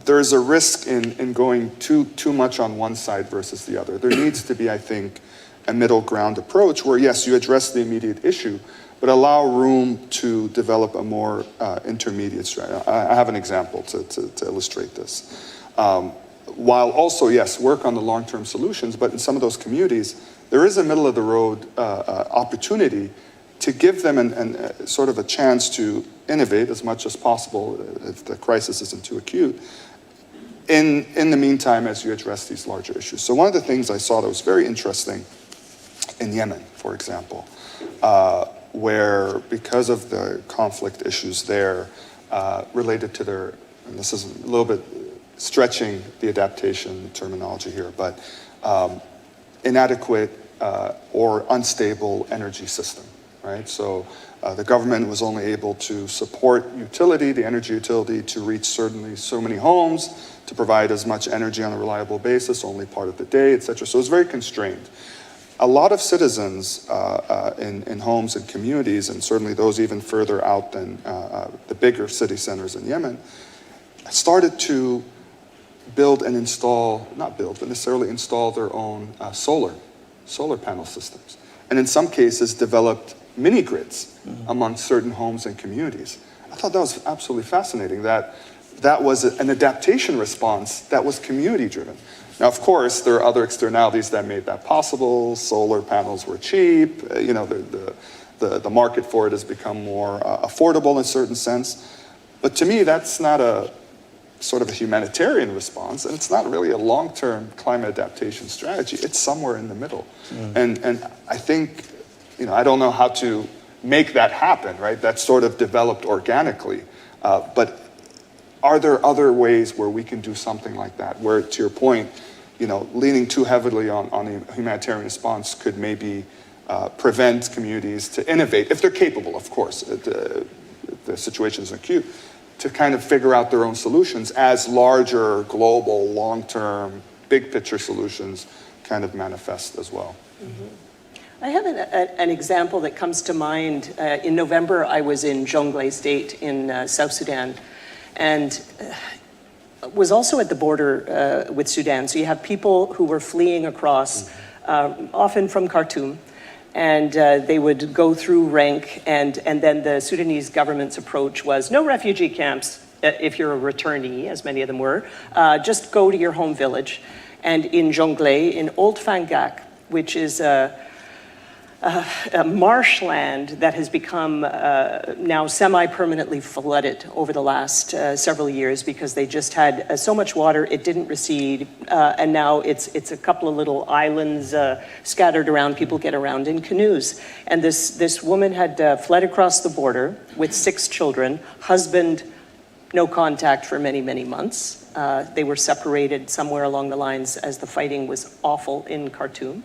there's a risk in going too much on one side versus the other. There needs to be, I think, a middle ground approach where, yes, you address the immediate issue, but allow room to develop a more intermediate strategy. I have an example to illustrate this. While also, yes, work on the long-term solutions, but in some of those communities, there is a middle-of-the-road opportunity to give them sort of a chance to innovate as much as possible if the crisis isn't too acute, in the meantime as you address these larger issues. So one of the things I saw that was very interesting in Yemen, for example, where because of the conflict issues there related to their, and this is a little bit stretching the adaptation terminology here, but inadequate or unstable energy system, right? So the government was only able to support the energy utility, to reach certainly so many homes, to provide as much energy on a reliable basis, only part of the day, et cetera. So it was very constrained. A lot of citizens in homes and communities, and certainly those even further out than the bigger city centers in Yemen, started to build and install, not build, but necessarily install their own solar panel systems. And in some cases developed mini grids among certain homes and communities. I thought that was absolutely fascinating, that was an adaptation response that was community driven. Now, of course, there are other externalities that made that possible. Solar panels were cheap. The market for it has become more affordable in a certain sense. But to me, that's not a sort of a humanitarian response, and it's not really a long-term climate adaptation strategy. It's somewhere in the middle. And I think, I don't know how to make that happen, right? That sort of developed organically. But are there other ways where we can do something like that, where, to your point, leaning too heavily on a humanitarian response could maybe prevent communities to innovate, if they're capable, of course, if the situation is acute, to kind of figure out their own solutions as larger, global, long-term, big picture solutions kind of manifest as well. Mm-hmm. I have an example that comes to mind. In November, I was in Jonglei State in South Sudan, and was also at the border with Sudan. So you have people who were fleeing across, often from Khartoum, and they would go through rank, and then the Sudanese government's approach was no refugee camps if you're a returnee, as many of them were, just go to your home village. And in Jonglei, in Old Fangak, which is a marshland that has become now semi-permanently flooded over the last several years because they just had so much water it didn't recede, and now it's a couple of little islands scattered around. People get around in canoes, and this woman had fled across the border with 6 children, husband no contact for many, many months. They were separated somewhere along the lines as the fighting was awful in Khartoum.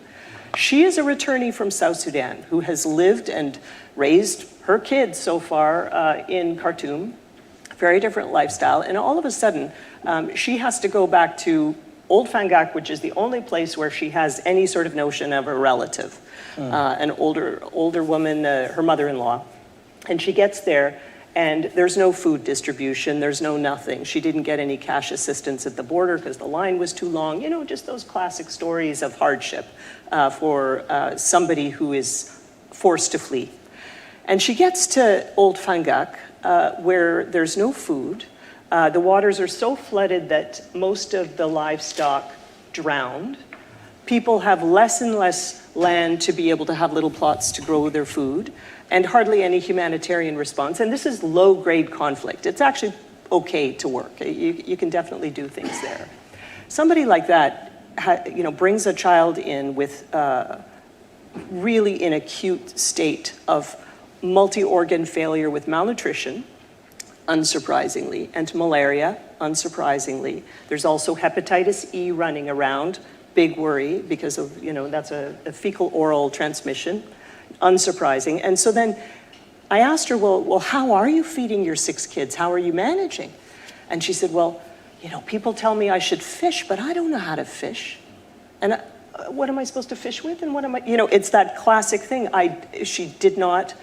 She is a returnee from South Sudan who has lived and raised her kids so far in Khartoum, very different lifestyle, and all of a sudden she has to go back to Old Fangak, which is the only place where she has any sort of notion of a relative, an older woman, her mother-in-law, and she gets there, And there's no food distribution, there's no nothing. She didn't get any cash assistance at the border because the line was too long. You know, just those classic stories of hardship for somebody who is forced to flee. And she gets to Old Fangak, where there's no food. The waters are so flooded that most of the livestock drowned. People have less and less land to be able to have little plots to grow their food, and hardly any humanitarian response. And this is low-grade conflict. It's actually okay to work. You can definitely do things there. Somebody like that, brings a child in with really an acute state of multi-organ failure with malnutrition, unsurprisingly, and malaria, unsurprisingly. There's also hepatitis E running around, big worry because of, that's a fecal oral transmission, unsurprising. And so then I asked her, well, how are you feeding your 6 kids? How are you managing? And she said, well, people tell me I should fish, but I don't know how to fish. And what am I supposed to fish with? And what am I, it's that classic thing. She did not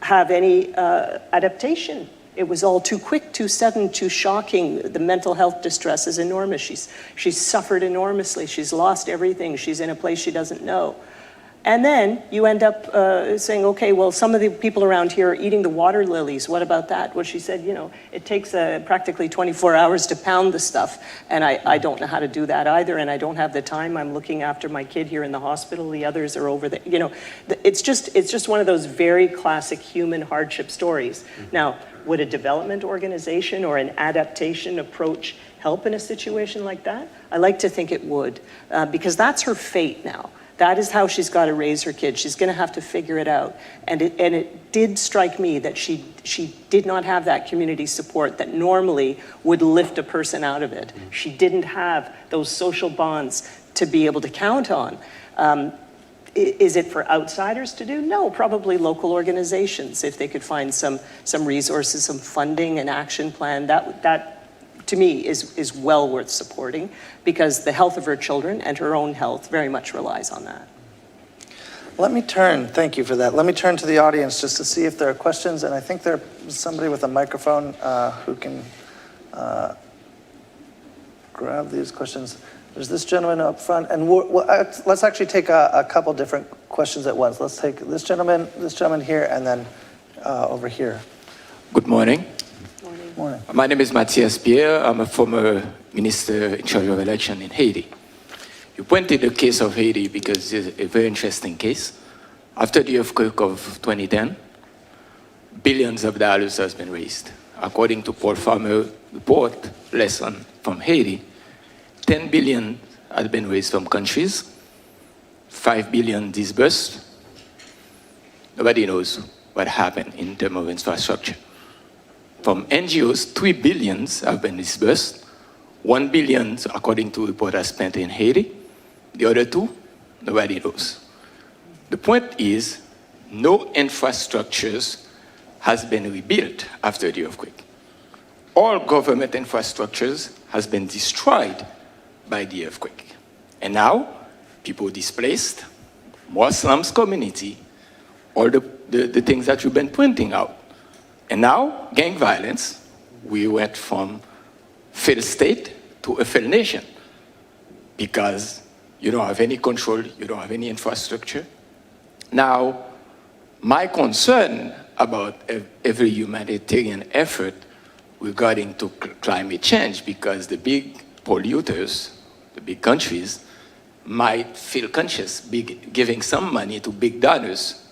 have any adaptation. It was all too quick, too sudden, too shocking. The mental health distress is enormous. She's suffered enormously. She's lost everything. She's in a place she doesn't know. And then you end up saying, okay, well, some of the people around here are eating the water lilies. What about that? Well, she said, it takes practically 24 hours to pound the stuff. And I don't know how to do that either. And I don't have the time. I'm looking after my kid here in the hospital. The others are over there. It's just one of those very classic human hardship stories. Now, would a development organization or an adaptation approach help in a situation like that? I like to think it would, because that's her fate now. That is how she's got to raise her kids. She's going to have to figure it out. And it did strike me that she did not have that community support that normally would lift a person out of it. She didn't have those social bonds to be able to count on. Is it for outsiders to do? No, probably local organizations. If they could find some resources, some funding, an action plan, that to me is well worth supporting, because the health of her children and her own health very much relies on that. Thank you for that. Let me turn to the audience just to see if there are questions, and I think there's somebody with a microphone who can grab these questions. There's this gentleman up front, and let's actually take a couple different questions at once. Let's take this gentleman here, and then over here. Good morning. Morning. My name is Mathias Pierre. I'm a former minister in charge of election in Haiti. You pointed the case of Haiti because it's a very interesting case. After the earthquake of 2010, billions of dollars has been raised. According to Paul Farmer report, lesson from Haiti, 10 billion has been raised from countries, 5 billion disbursed. Nobody knows what happened in terms of infrastructure. From NGOs, 3 billion have been disbursed. 1 billion, according to report, are spent in Haiti. The other 2, nobody knows. The point is, no infrastructures has been rebuilt after the earthquake. All government infrastructures has been destroyed by the earthquake. And now, people displaced, more slums community, all the things that you've been pointing out. And now, gang violence, we went from failed state to a failed nation, because you don't have any control, you don't have any infrastructure. Now, my concern about every humanitarian effort regarding to climate change, because the big polluters, the big countries, might feel conscious giving some money to big donors,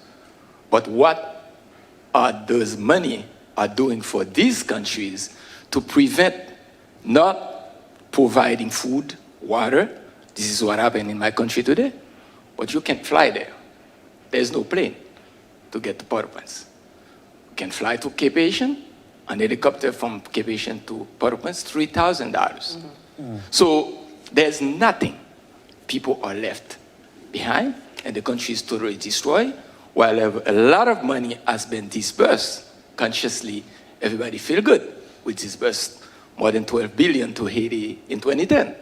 but what are those money are doing for these countries to prevent not providing food, water? This is what happened in my country today. But you can't fly there. There's no plane to get to Port-au-Prince. You can fly to Cape Haitian, an helicopter from Cape Haitian to Port-au-Prince, $3,000. Mm-hmm. So there's nothing. People are left behind, and the country is totally destroyed. While a lot of money has been disbursed, consciously, everybody feel good. We disbursed more than 12 billion to Haiti in 2010.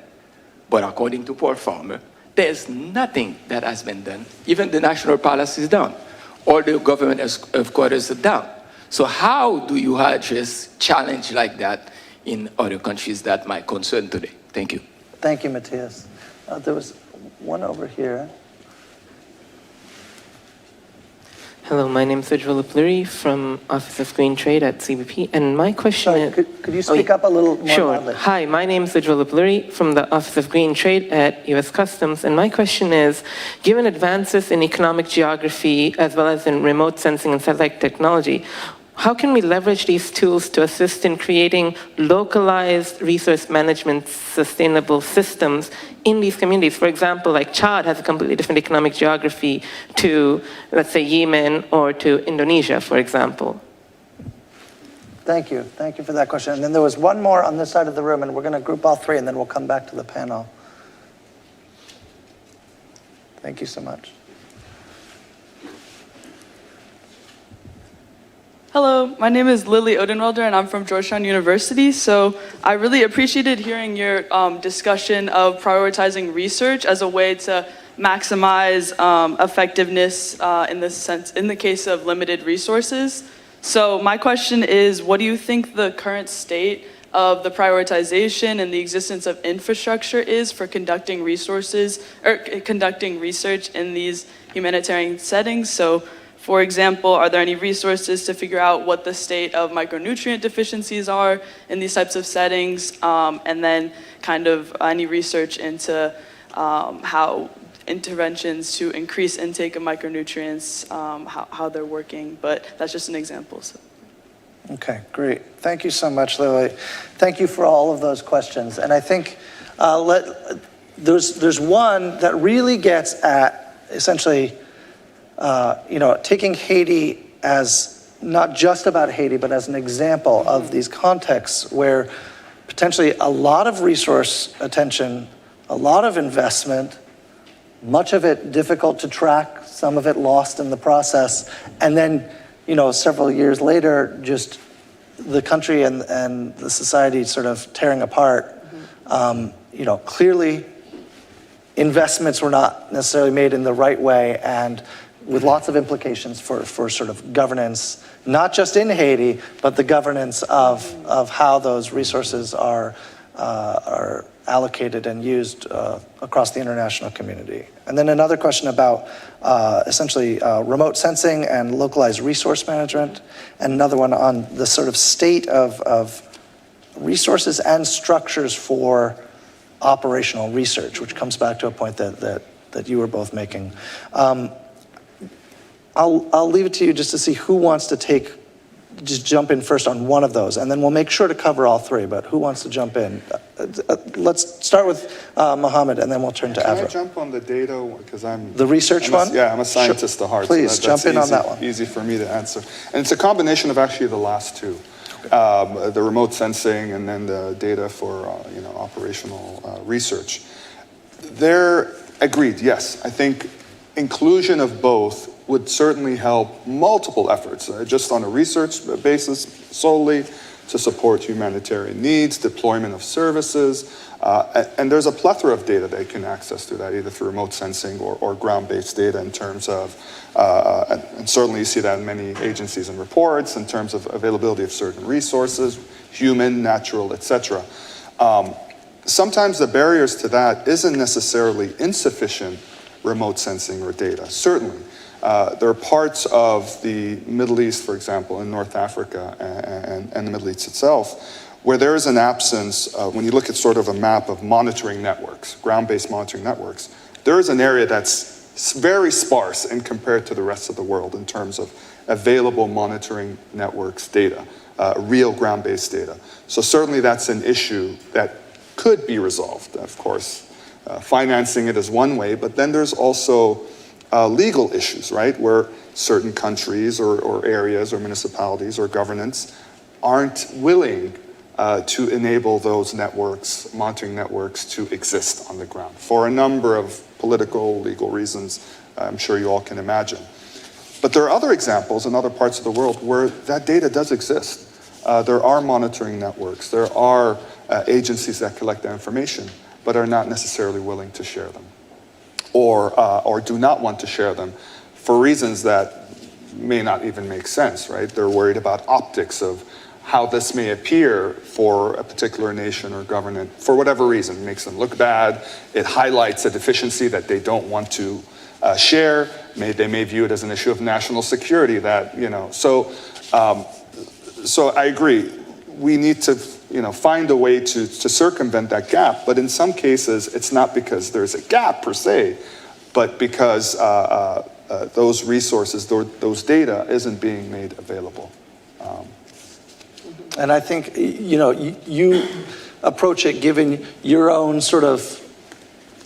But according to Paul Farmer, there's nothing that has been done. Even the National Palace is down. All the government headquarters are down. So how do you address challenge like that in other countries that might concern today? Thank you. Thank you, Matthias. There was one over here. Hello, my name is Ujjwala Pluri from Office of Green Trade at CBP, and my question Sorry, is... could you speak up a little more Sure. loudly? Hi, my name is Ujjwala Pluri from the Office of Green Trade at U.S. Customs, and my question is, given advances in economic geography as well as in remote sensing and satellite technology, how can we leverage these tools to assist in creating localized resource management sustainable systems in these communities? For example, like Chad has a completely different economic geography to, let's say, Yemen or to Indonesia, for example. Thank you. Thank you for that question. And then there was one more on this side of the room, and we're going to group all three, and then we'll come back to the panel. Thank you so much. Hello, my name is Lily Odenwelder, and I'm from Georgetown University. So I really appreciated hearing your discussion of prioritizing research as a way to maximize effectiveness in the case of limited resources. So my question is, what do you think the current state of the prioritization and the existence of infrastructure is for conducting research in these humanitarian settings? So, for example, are there any resources to figure out what the state of micronutrient deficiencies are in these types of settings? And then kind of any research into how interventions to increase intake of micronutrients, how they're working. But that's just an example. So. Okay, great. Thank you so much, Lily. Thank you for all of those questions. And I think there's one that really gets at essentially taking Haiti as not just about Haiti, but as an example of these contexts where potentially a lot of resource attention, a lot of investment, much of it difficult to track, some of it lost in the process, and then, several years later, just the country and the society sort of tearing apart. Clearly investments were not necessarily made in the right way, and with lots of implications for sort of governance, not just in Haiti, but the governance of how those resources are allocated and used across the international community. And then another question about essentially remote sensing and localized resource management, and another one on the sort of state of resources and structures for operational research, which comes back to a point that you were both making. I'll leave it to you just to see who wants to just jump in first on one of those, and then we'll make sure to cover all three, but who wants to jump in? Let's start with Mohammed, and then we'll turn to Avra. Can I jump on the data, because The research one? Yeah, I'm a scientist at heart. Please, so jump in that's on that one. Easy for me to answer. And it's a combination of actually the last two. The remote sensing and then the data for operational research. They're agreed, yes. I think inclusion of both would certainly help multiple efforts, just on a research basis solely, to support humanitarian needs, deployment of services, and there's a plethora of data they can access through that, either through remote sensing or ground-based data in terms of, and certainly you see that in many agencies and reports, in terms of availability of certain resources, human, natural, etc. Sometimes the barriers to that isn't necessarily insufficient remote sensing or data, certainly. There are parts of the Middle East, for example, in North Africa and the Middle East itself, where there is an absence, when you look at sort of a map of monitoring networks, ground-based monitoring networks, there is an area that's very sparse and compared to the rest of the world in terms of available monitoring networks data, real ground-based data. So certainly that's an issue that could be resolved, of course. Financing it is one way, but then there's also legal issues, right, where certain countries or areas or municipalities or governments aren't willing to enable those networks, monitoring networks, to exist on the ground for a number of political, legal reasons I'm sure you all can imagine. But there are other examples in other parts of the world where that data does exist. There are monitoring networks, there are agencies that collect that information, but are not necessarily willing to share them, or do not want to share them for reasons that may not even make sense, right? They're worried about optics of how this may appear for a particular nation or government for whatever reason. It makes them look bad. It highlights a deficiency that they don't want to share. They may view it as an issue of national security that, so I agree. We need to, find a way to circumvent that gap. But in some cases, it's not because there's a gap per se, but because those resources, those data isn't being made available. And I think, you approach it given your own sort of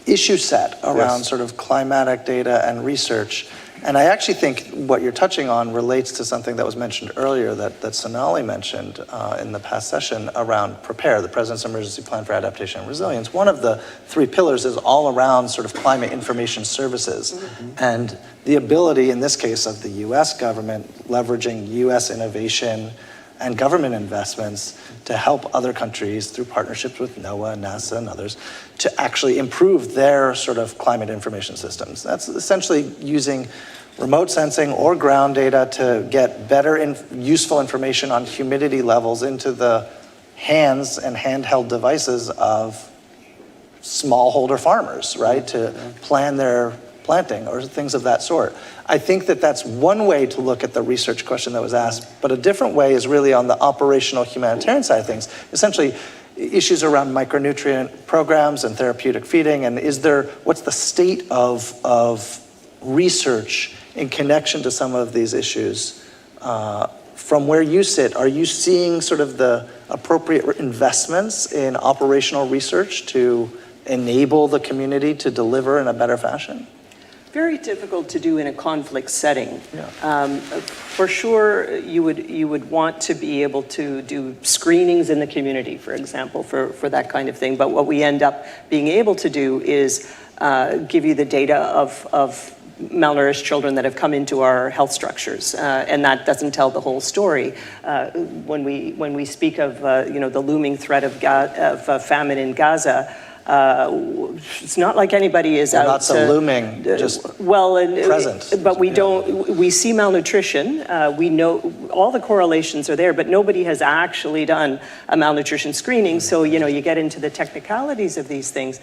issue set around Yes. sort of climatic data and research. And I actually think what you're touching on relates to something that was mentioned earlier that Sonali mentioned in the past session around PREPARE, the President's Emergency Plan for Adaptation and Resilience. One of the 3 pillars is all around sort of climate information services and the ability, in this case, of the US government leveraging US innovation and government investments to help other countries through partnerships with NOAA, NASA, and others to actually improve their sort of climate information systems. That's essentially using remote sensing or ground data to get better useful information on humidity levels into the hands and handheld devices of smallholder farmers, right, to plan their planting or things of that sort. I think that that's one way to look at the research question that was asked, but a different way is really on the operational humanitarian side of things, essentially issues around micronutrient programs and therapeutic feeding, and what's the state of research in connection to some of these issues? From where you sit, are you seeing sort of the appropriate investments in operational research to enable the community to deliver in a better fashion? Very difficult to do in a conflict setting. Yeah. For sure, you would want to be able to do screenings in the community, for example, for that kind of thing. But what we end up being able to do is give you the data of malnourished children that have come into our health structures, and that doesn't tell the whole story. When we speak of the looming threat of famine in Gaza. It's not like anybody is out. Not so looming, just present. But we don't. We see malnutrition. We know all the correlations are there, but nobody has actually done a malnutrition screening. So you get into the technicalities of these things.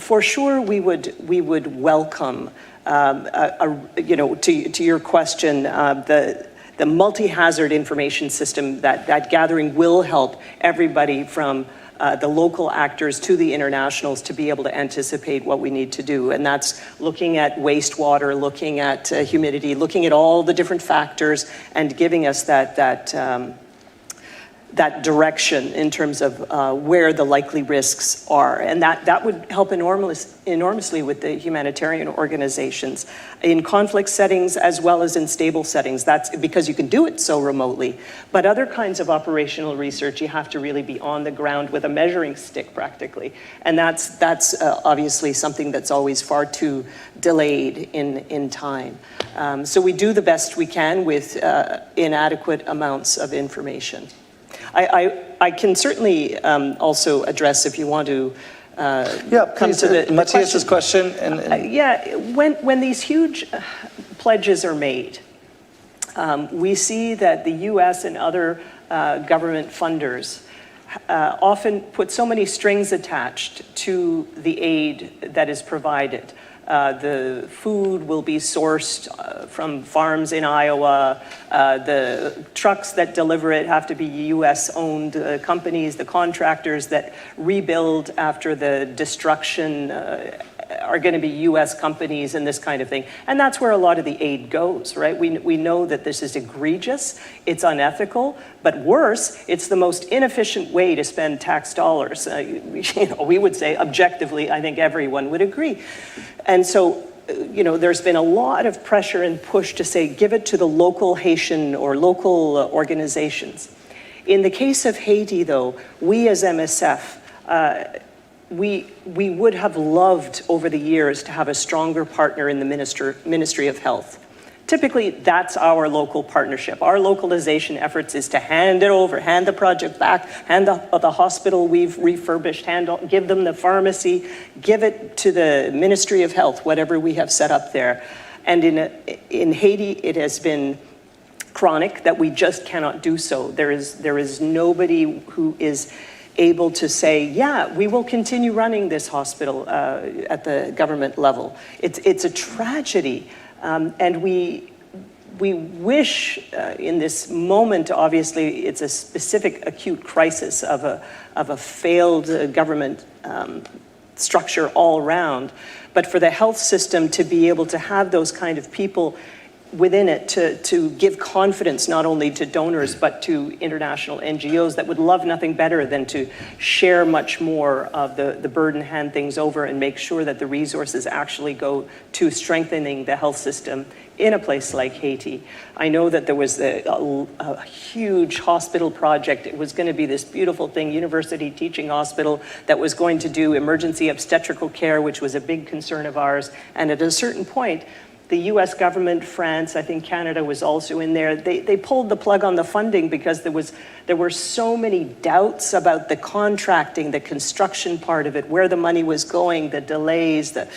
For sure, we would welcome. To your question, the multi-hazard information system that gathering will help everybody from the local actors to the internationals to be able to anticipate what we need to do. And that's looking at wastewater, looking at humidity, looking at all the different factors and giving us that direction in terms of where the likely risks are. And that would help enormously with the humanitarian organizations in conflict settings as well as in stable settings. That's because you can do it so remotely. But other kinds of operational research, you have to really be on the ground with a measuring stick practically. And that's obviously something that's always far too delayed in time. So we do the best we can with inadequate amounts of information. I can certainly also address, if you want to come to the Matthias's question. When these huge pledges are made, we see that the U.S. and other government funders often put so many strings attached to the aid that is provided. The food will be sourced from farms in Iowa. The trucks that deliver it have to be U.S.-owned companies. The contractors that rebuild after the destruction are going to be U.S. companies and this kind of thing. And that's where a lot of the aid goes, right? We know that this is egregious, it's unethical, but worse, it's the most inefficient way to spend tax dollars. We would say objectively, I think everyone would agree. And so, there's been a lot of pressure and push to say, give it to the local Haitian or local organizations. In the case of Haiti, though, we as MSF, we would have loved over the years to have a stronger partner in the Ministry of Health. Typically, that's our local partnership. Our localization efforts is to hand the project back, hand the hospital we've refurbished, give them the pharmacy, give it to the Ministry of Health, whatever we have set up there. And in Haiti, it has been chronic, that we just cannot do so. There is nobody who is able to say, yeah, we will continue running this hospital at the government level. It's a tragedy, and we wish in this moment, obviously, it's a specific acute crisis of a failed government structure all around, but for the health system to be able to have those kind of people within it to give confidence not only to donors but to international NGOs that would love nothing better than to share much more of the burden, hand things over, and make sure that the resources actually go to strengthening the health system in a place like Haiti. I know that there was a huge hospital project. It was going to be this beautiful thing, university teaching hospital, that was going to do emergency obstetrical care, which was a big concern of ours. And at a certain point, the US government, France, I think Canada was also in there, they pulled the plug on the funding because there were so many doubts about the contracting, the construction part of it, where the money was going, the delays, that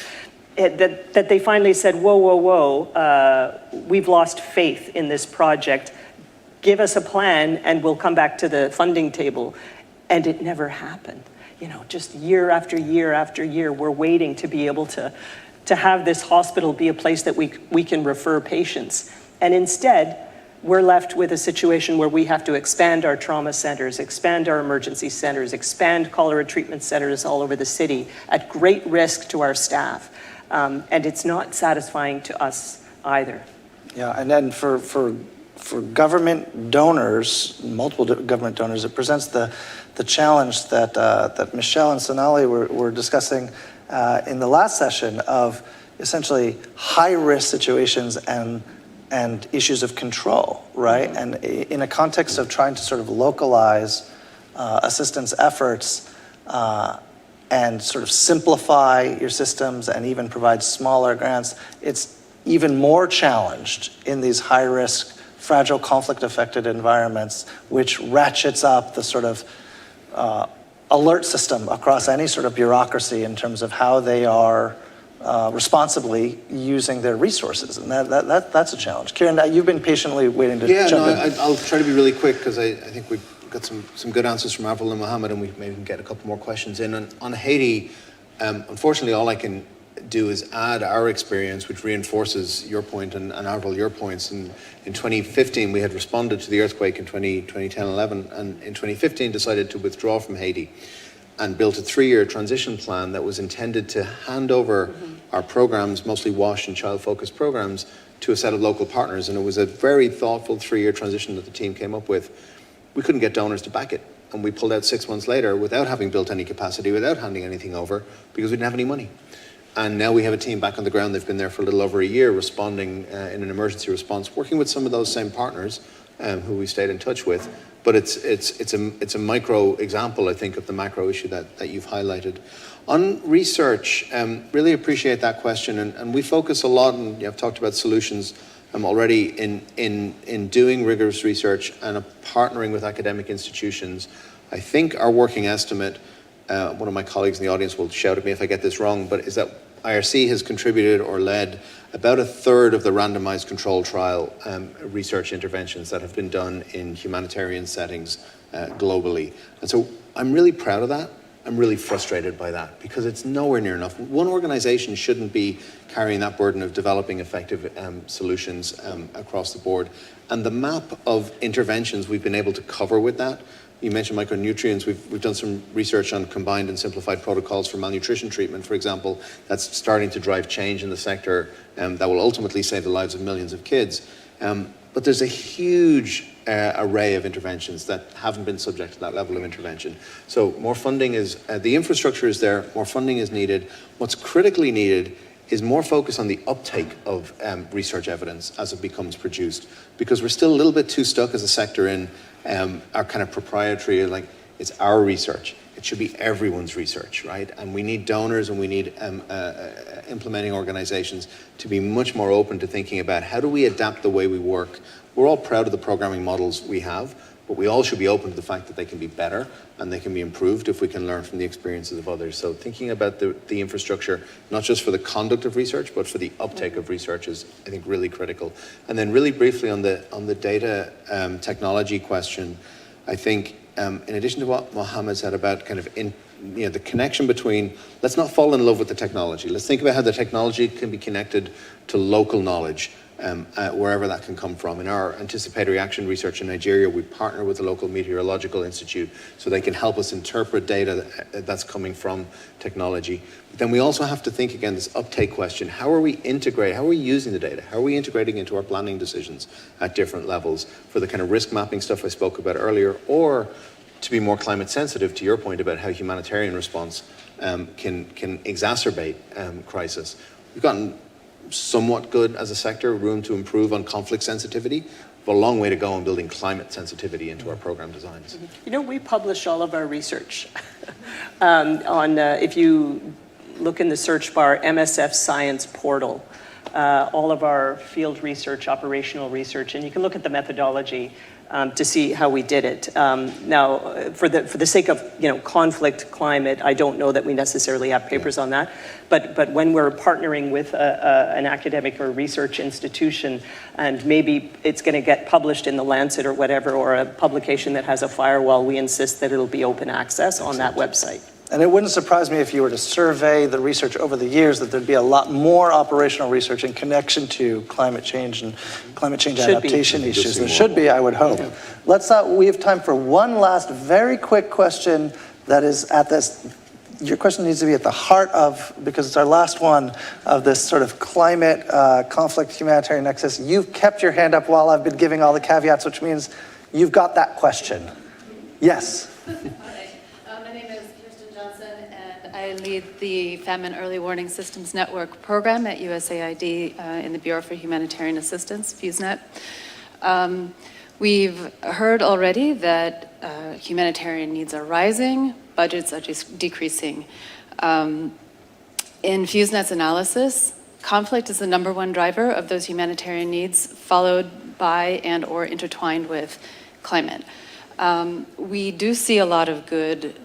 they finally said, whoa, we've lost faith in this project. Give us a plan and we'll come back to the funding table. And it never happened. You know, just year after year after year, we're waiting to be able to have this hospital be a place that we can refer patients. And instead, we're left with a situation where we have to expand our trauma centers, expand our emergency centers, expand cholera treatment centers all over the city at great risk to our staff. And it's not satisfying to us either. Yeah, and then for government donors, multiple government donors, it presents the challenge that Michelle and Sonali were discussing in the last session of essentially high-risk situations and issues of control, right? And in a context of trying to sort of localize assistance efforts and sort of simplify your systems and even provide smaller grants, it's even more challenged in these high-risk, fragile, conflict-affected environments, which ratchets up the sort of alert system across any sort of bureaucracy in terms of how they are responsibly using their resources. And that's a challenge. Kieran, you've been patiently waiting to jump in. I'll try to be really quick because I think we've got some good answers from Avril and Mohammed, and we maybe can get a couple more questions in. On Haiti, unfortunately, all I can do is add our experience, which reinforces your point and Avril, your points. In 2015, we had responded to the earthquake in 2010-11, and in 2015 decided to withdraw from Haiti and built a 3-year transition plan that was intended to hand over our programs, mostly WASH and child-focused programs, to a set of local partners. And it was a very thoughtful 3-year transition that the team came up with. We couldn't get donors to back it. And we pulled out 6 months later without having built any capacity, without handing anything over, because we didn't have any money. And now we have a team back on the ground. They've been there for a little over a year, responding in an emergency response, working with some of those same partners who we stayed in touch with. But it's a micro example, I think, of the macro issue that you've highlighted. On research, really appreciate that question. And we focus a lot, and I've talked about solutions already in doing rigorous research and partnering with academic institutions. I think our working estimate, one of my colleagues in the audience will shout at me if I get this wrong, but is that IRC has contributed or led about 1/3 of the randomized control trial research interventions that have been done in humanitarian settings globally. And so I'm really proud of that. I'm really frustrated by that because it's nowhere near enough. One organization shouldn't be carrying that burden of developing effective solutions across the board. And the map of interventions we've been able to cover with that. You mentioned micronutrients. We've done some research on combined and simplified protocols for malnutrition treatment, for example. That's starting to drive change in the sector that will ultimately save the lives of millions of kids. But there's a huge array of interventions that haven't been subject to that level of intervention. So more funding is, the infrastructure is there, more funding is needed. What's critically needed is more focus on the uptake of research evidence as it becomes produced, because we're still a little bit too stuck as a sector in our kind of proprietary, like it's our research. It should be everyone's research, right? And we need donors and we need implementing organizations to be much more open to thinking about how do we adapt the way we work. We're all proud of the programming models we have, but but we all should be open to the fact that they can be better and they can be improved if we can learn from the experiences of others. So thinking about the infrastructure, not just for the conduct of research, but for the uptake of research is, I think, really critical. And then really briefly on the data technology question, I think in addition to what Mohammed said about kind of the connection between, let's not fall in love with the technology. Let's think about how the technology can be connected to local knowledge, wherever that can come from. In our anticipatory action research in Nigeria, we partner with the local meteorological institute so they can help us interpret data that's coming from technology. But then we also have to think again, this uptake question, how are we using the data? How are we integrating into our planning decisions at different levels for the kind of risk mapping stuff I spoke about earlier, or to be more climate sensitive, to your point about how humanitarian response can exacerbate crisis. We've gotten somewhat good as a sector, room to improve on conflict sensitivity, but a long way to go on building climate sensitivity into our program designs. You know, we publish all of our research if you look in the search bar, MSF Science Portal, all of our field research, operational research, and you can look at the methodology to see how we did it. Now, for the sake of conflict, climate, I don't know that we necessarily have papers on that, but when we're partnering with an academic or research institution, and maybe it's going to get published in the Lancet or whatever, or a publication that has a firewall, we insist that it'll be open access on that website. And it wouldn't surprise me if you were to survey the research over the years that there'd be a lot more operational research in connection to climate change and climate change adaptation issues. There should be, I would hope. Yeah. We have time for one last very quick question that is at this. Your question needs to be at the heart of, because it's our last one, of this sort of climate conflict humanitarian nexus. You've kept your hand up while I've been giving all the caveats, which means you've got that question. Yes. I lead the Famine Early Warning Systems Network program at USAID in the Bureau for Humanitarian Assistance, FuseNet. We've heard already that humanitarian needs are rising, budgets are decreasing. In FuseNet's analysis, conflict is the #1 driver of those humanitarian needs, followed by and or intertwined with climate. We do see a lot of good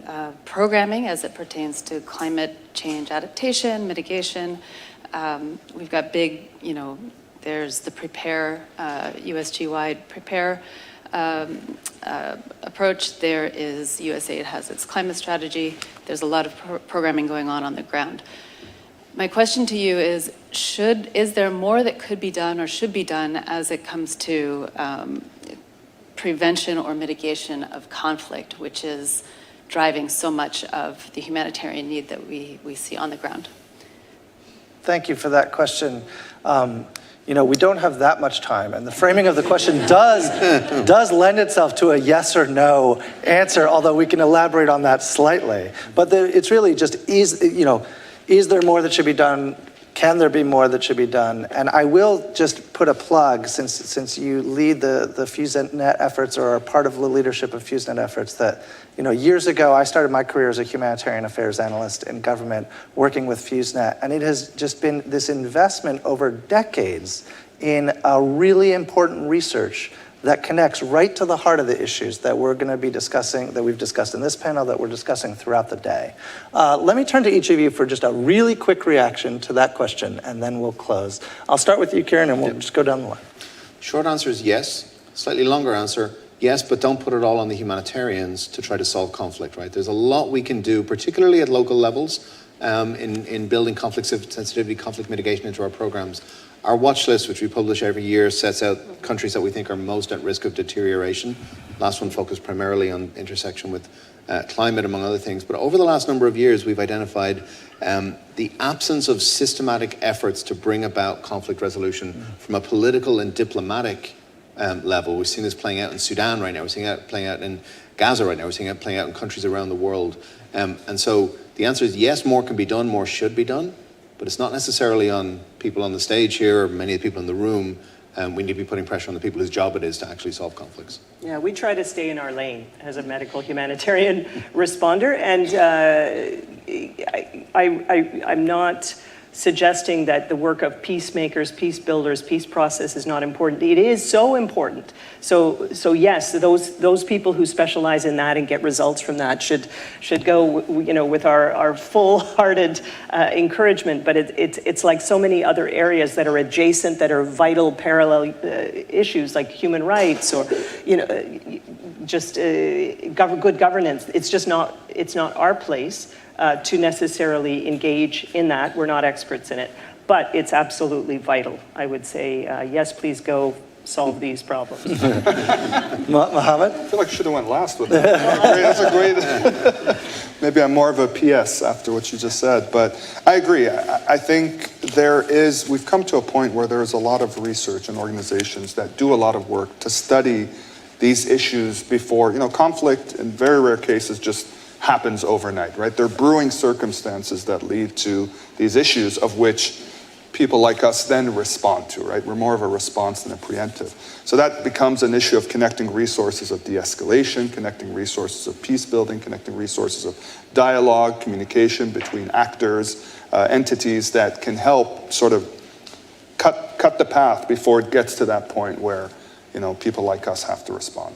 programming as it pertains to climate change adaptation, mitigation. We've got big, there's the Prepare, USG-wide Prepare approach. There is USAID has its climate strategy. There's a lot of programming going on the ground. My question to you is there more that could be done or should be done as it comes to prevention or mitigation of conflict, which is driving so much of the humanitarian need that we see on the ground? Thank you for that question. We don't have that much time, and the framing of the question does lend itself to a yes or no answer, although we can elaborate on that slightly. But it's really just, is there more that should be done? Can there be more that should be done? And I will just put a plug, since you lead the FuseNet efforts or are part of the leadership of FuseNet efforts, that years ago I started my career as a humanitarian affairs analyst in government working with FuseNet, and it has just been this investment over decades in a really important research that connects right to the heart of the issues that we're going to be discussing, that we've discussed in this panel, that we're discussing throughout the day. Let me turn to each of you for just a really quick reaction to that question, and then we'll close. I'll start with you, Kieran, and we'll just go down the line. Short answer is yes. Slightly longer answer, yes, but don't put it all on the humanitarians to try to solve conflict, right? There's a lot we can do, particularly at local levels, in building conflict sensitivity, conflict mitigation into our programs. Our watch list, which we publish every year, sets out countries that we think are most at risk of deterioration. Last one focused primarily on intersection with climate, among other things. But over the last number of years, we've identified the absence of systematic efforts to bring about conflict resolution from a political and diplomatic level. We've seen this playing out in Sudan right now. We're seeing it playing out in Gaza right now. We're seeing it playing out in countries around the world. And so the answer is yes, more can be done, more should be done. But it's not necessarily on people on the stage here or many of the people in the room. We need to be putting pressure on the people whose job it is to actually solve conflicts. Yeah, we try to stay in our lane as a medical humanitarian responder, and I'm not suggesting that the work of peacemakers, peace builders, peace process is not important. It is so important. So yes, those people who specialize in that and get results from that should go, with our full-hearted encouragement. But it's like so many other areas that are adjacent, that are vital parallel issues like human rights or just good governance. It's not our place to necessarily engage in that. We're not experts in it, but it's absolutely vital. I would say, yes, please go solve these problems. Mohammed? I feel like I should have went last with that. That's a great, maybe I'm more of a PS after what you just said, but I agree. I think we've come to a point where there's a lot of research and organizations that do a lot of work to study these issues before, conflict in very rare cases just happens overnight, right? There are brewing circumstances that lead to these issues of which people like us then respond to, right? We're more of a response than a preemptive. So that becomes an issue of connecting resources of de-escalation, connecting resources of peace building, connecting resources of dialogue, communication between actors, entities that can help sort of cut the path before it gets to that point where, people like us have to respond.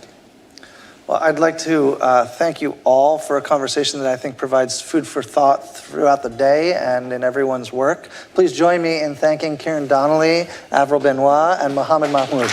Well, I'd like to thank you all for a conversation that I think provides food for thought throughout the day and in everyone's work. Please join me in thanking Kieran Donnelly, Avril Benoit, and Mohammed Mahmoud.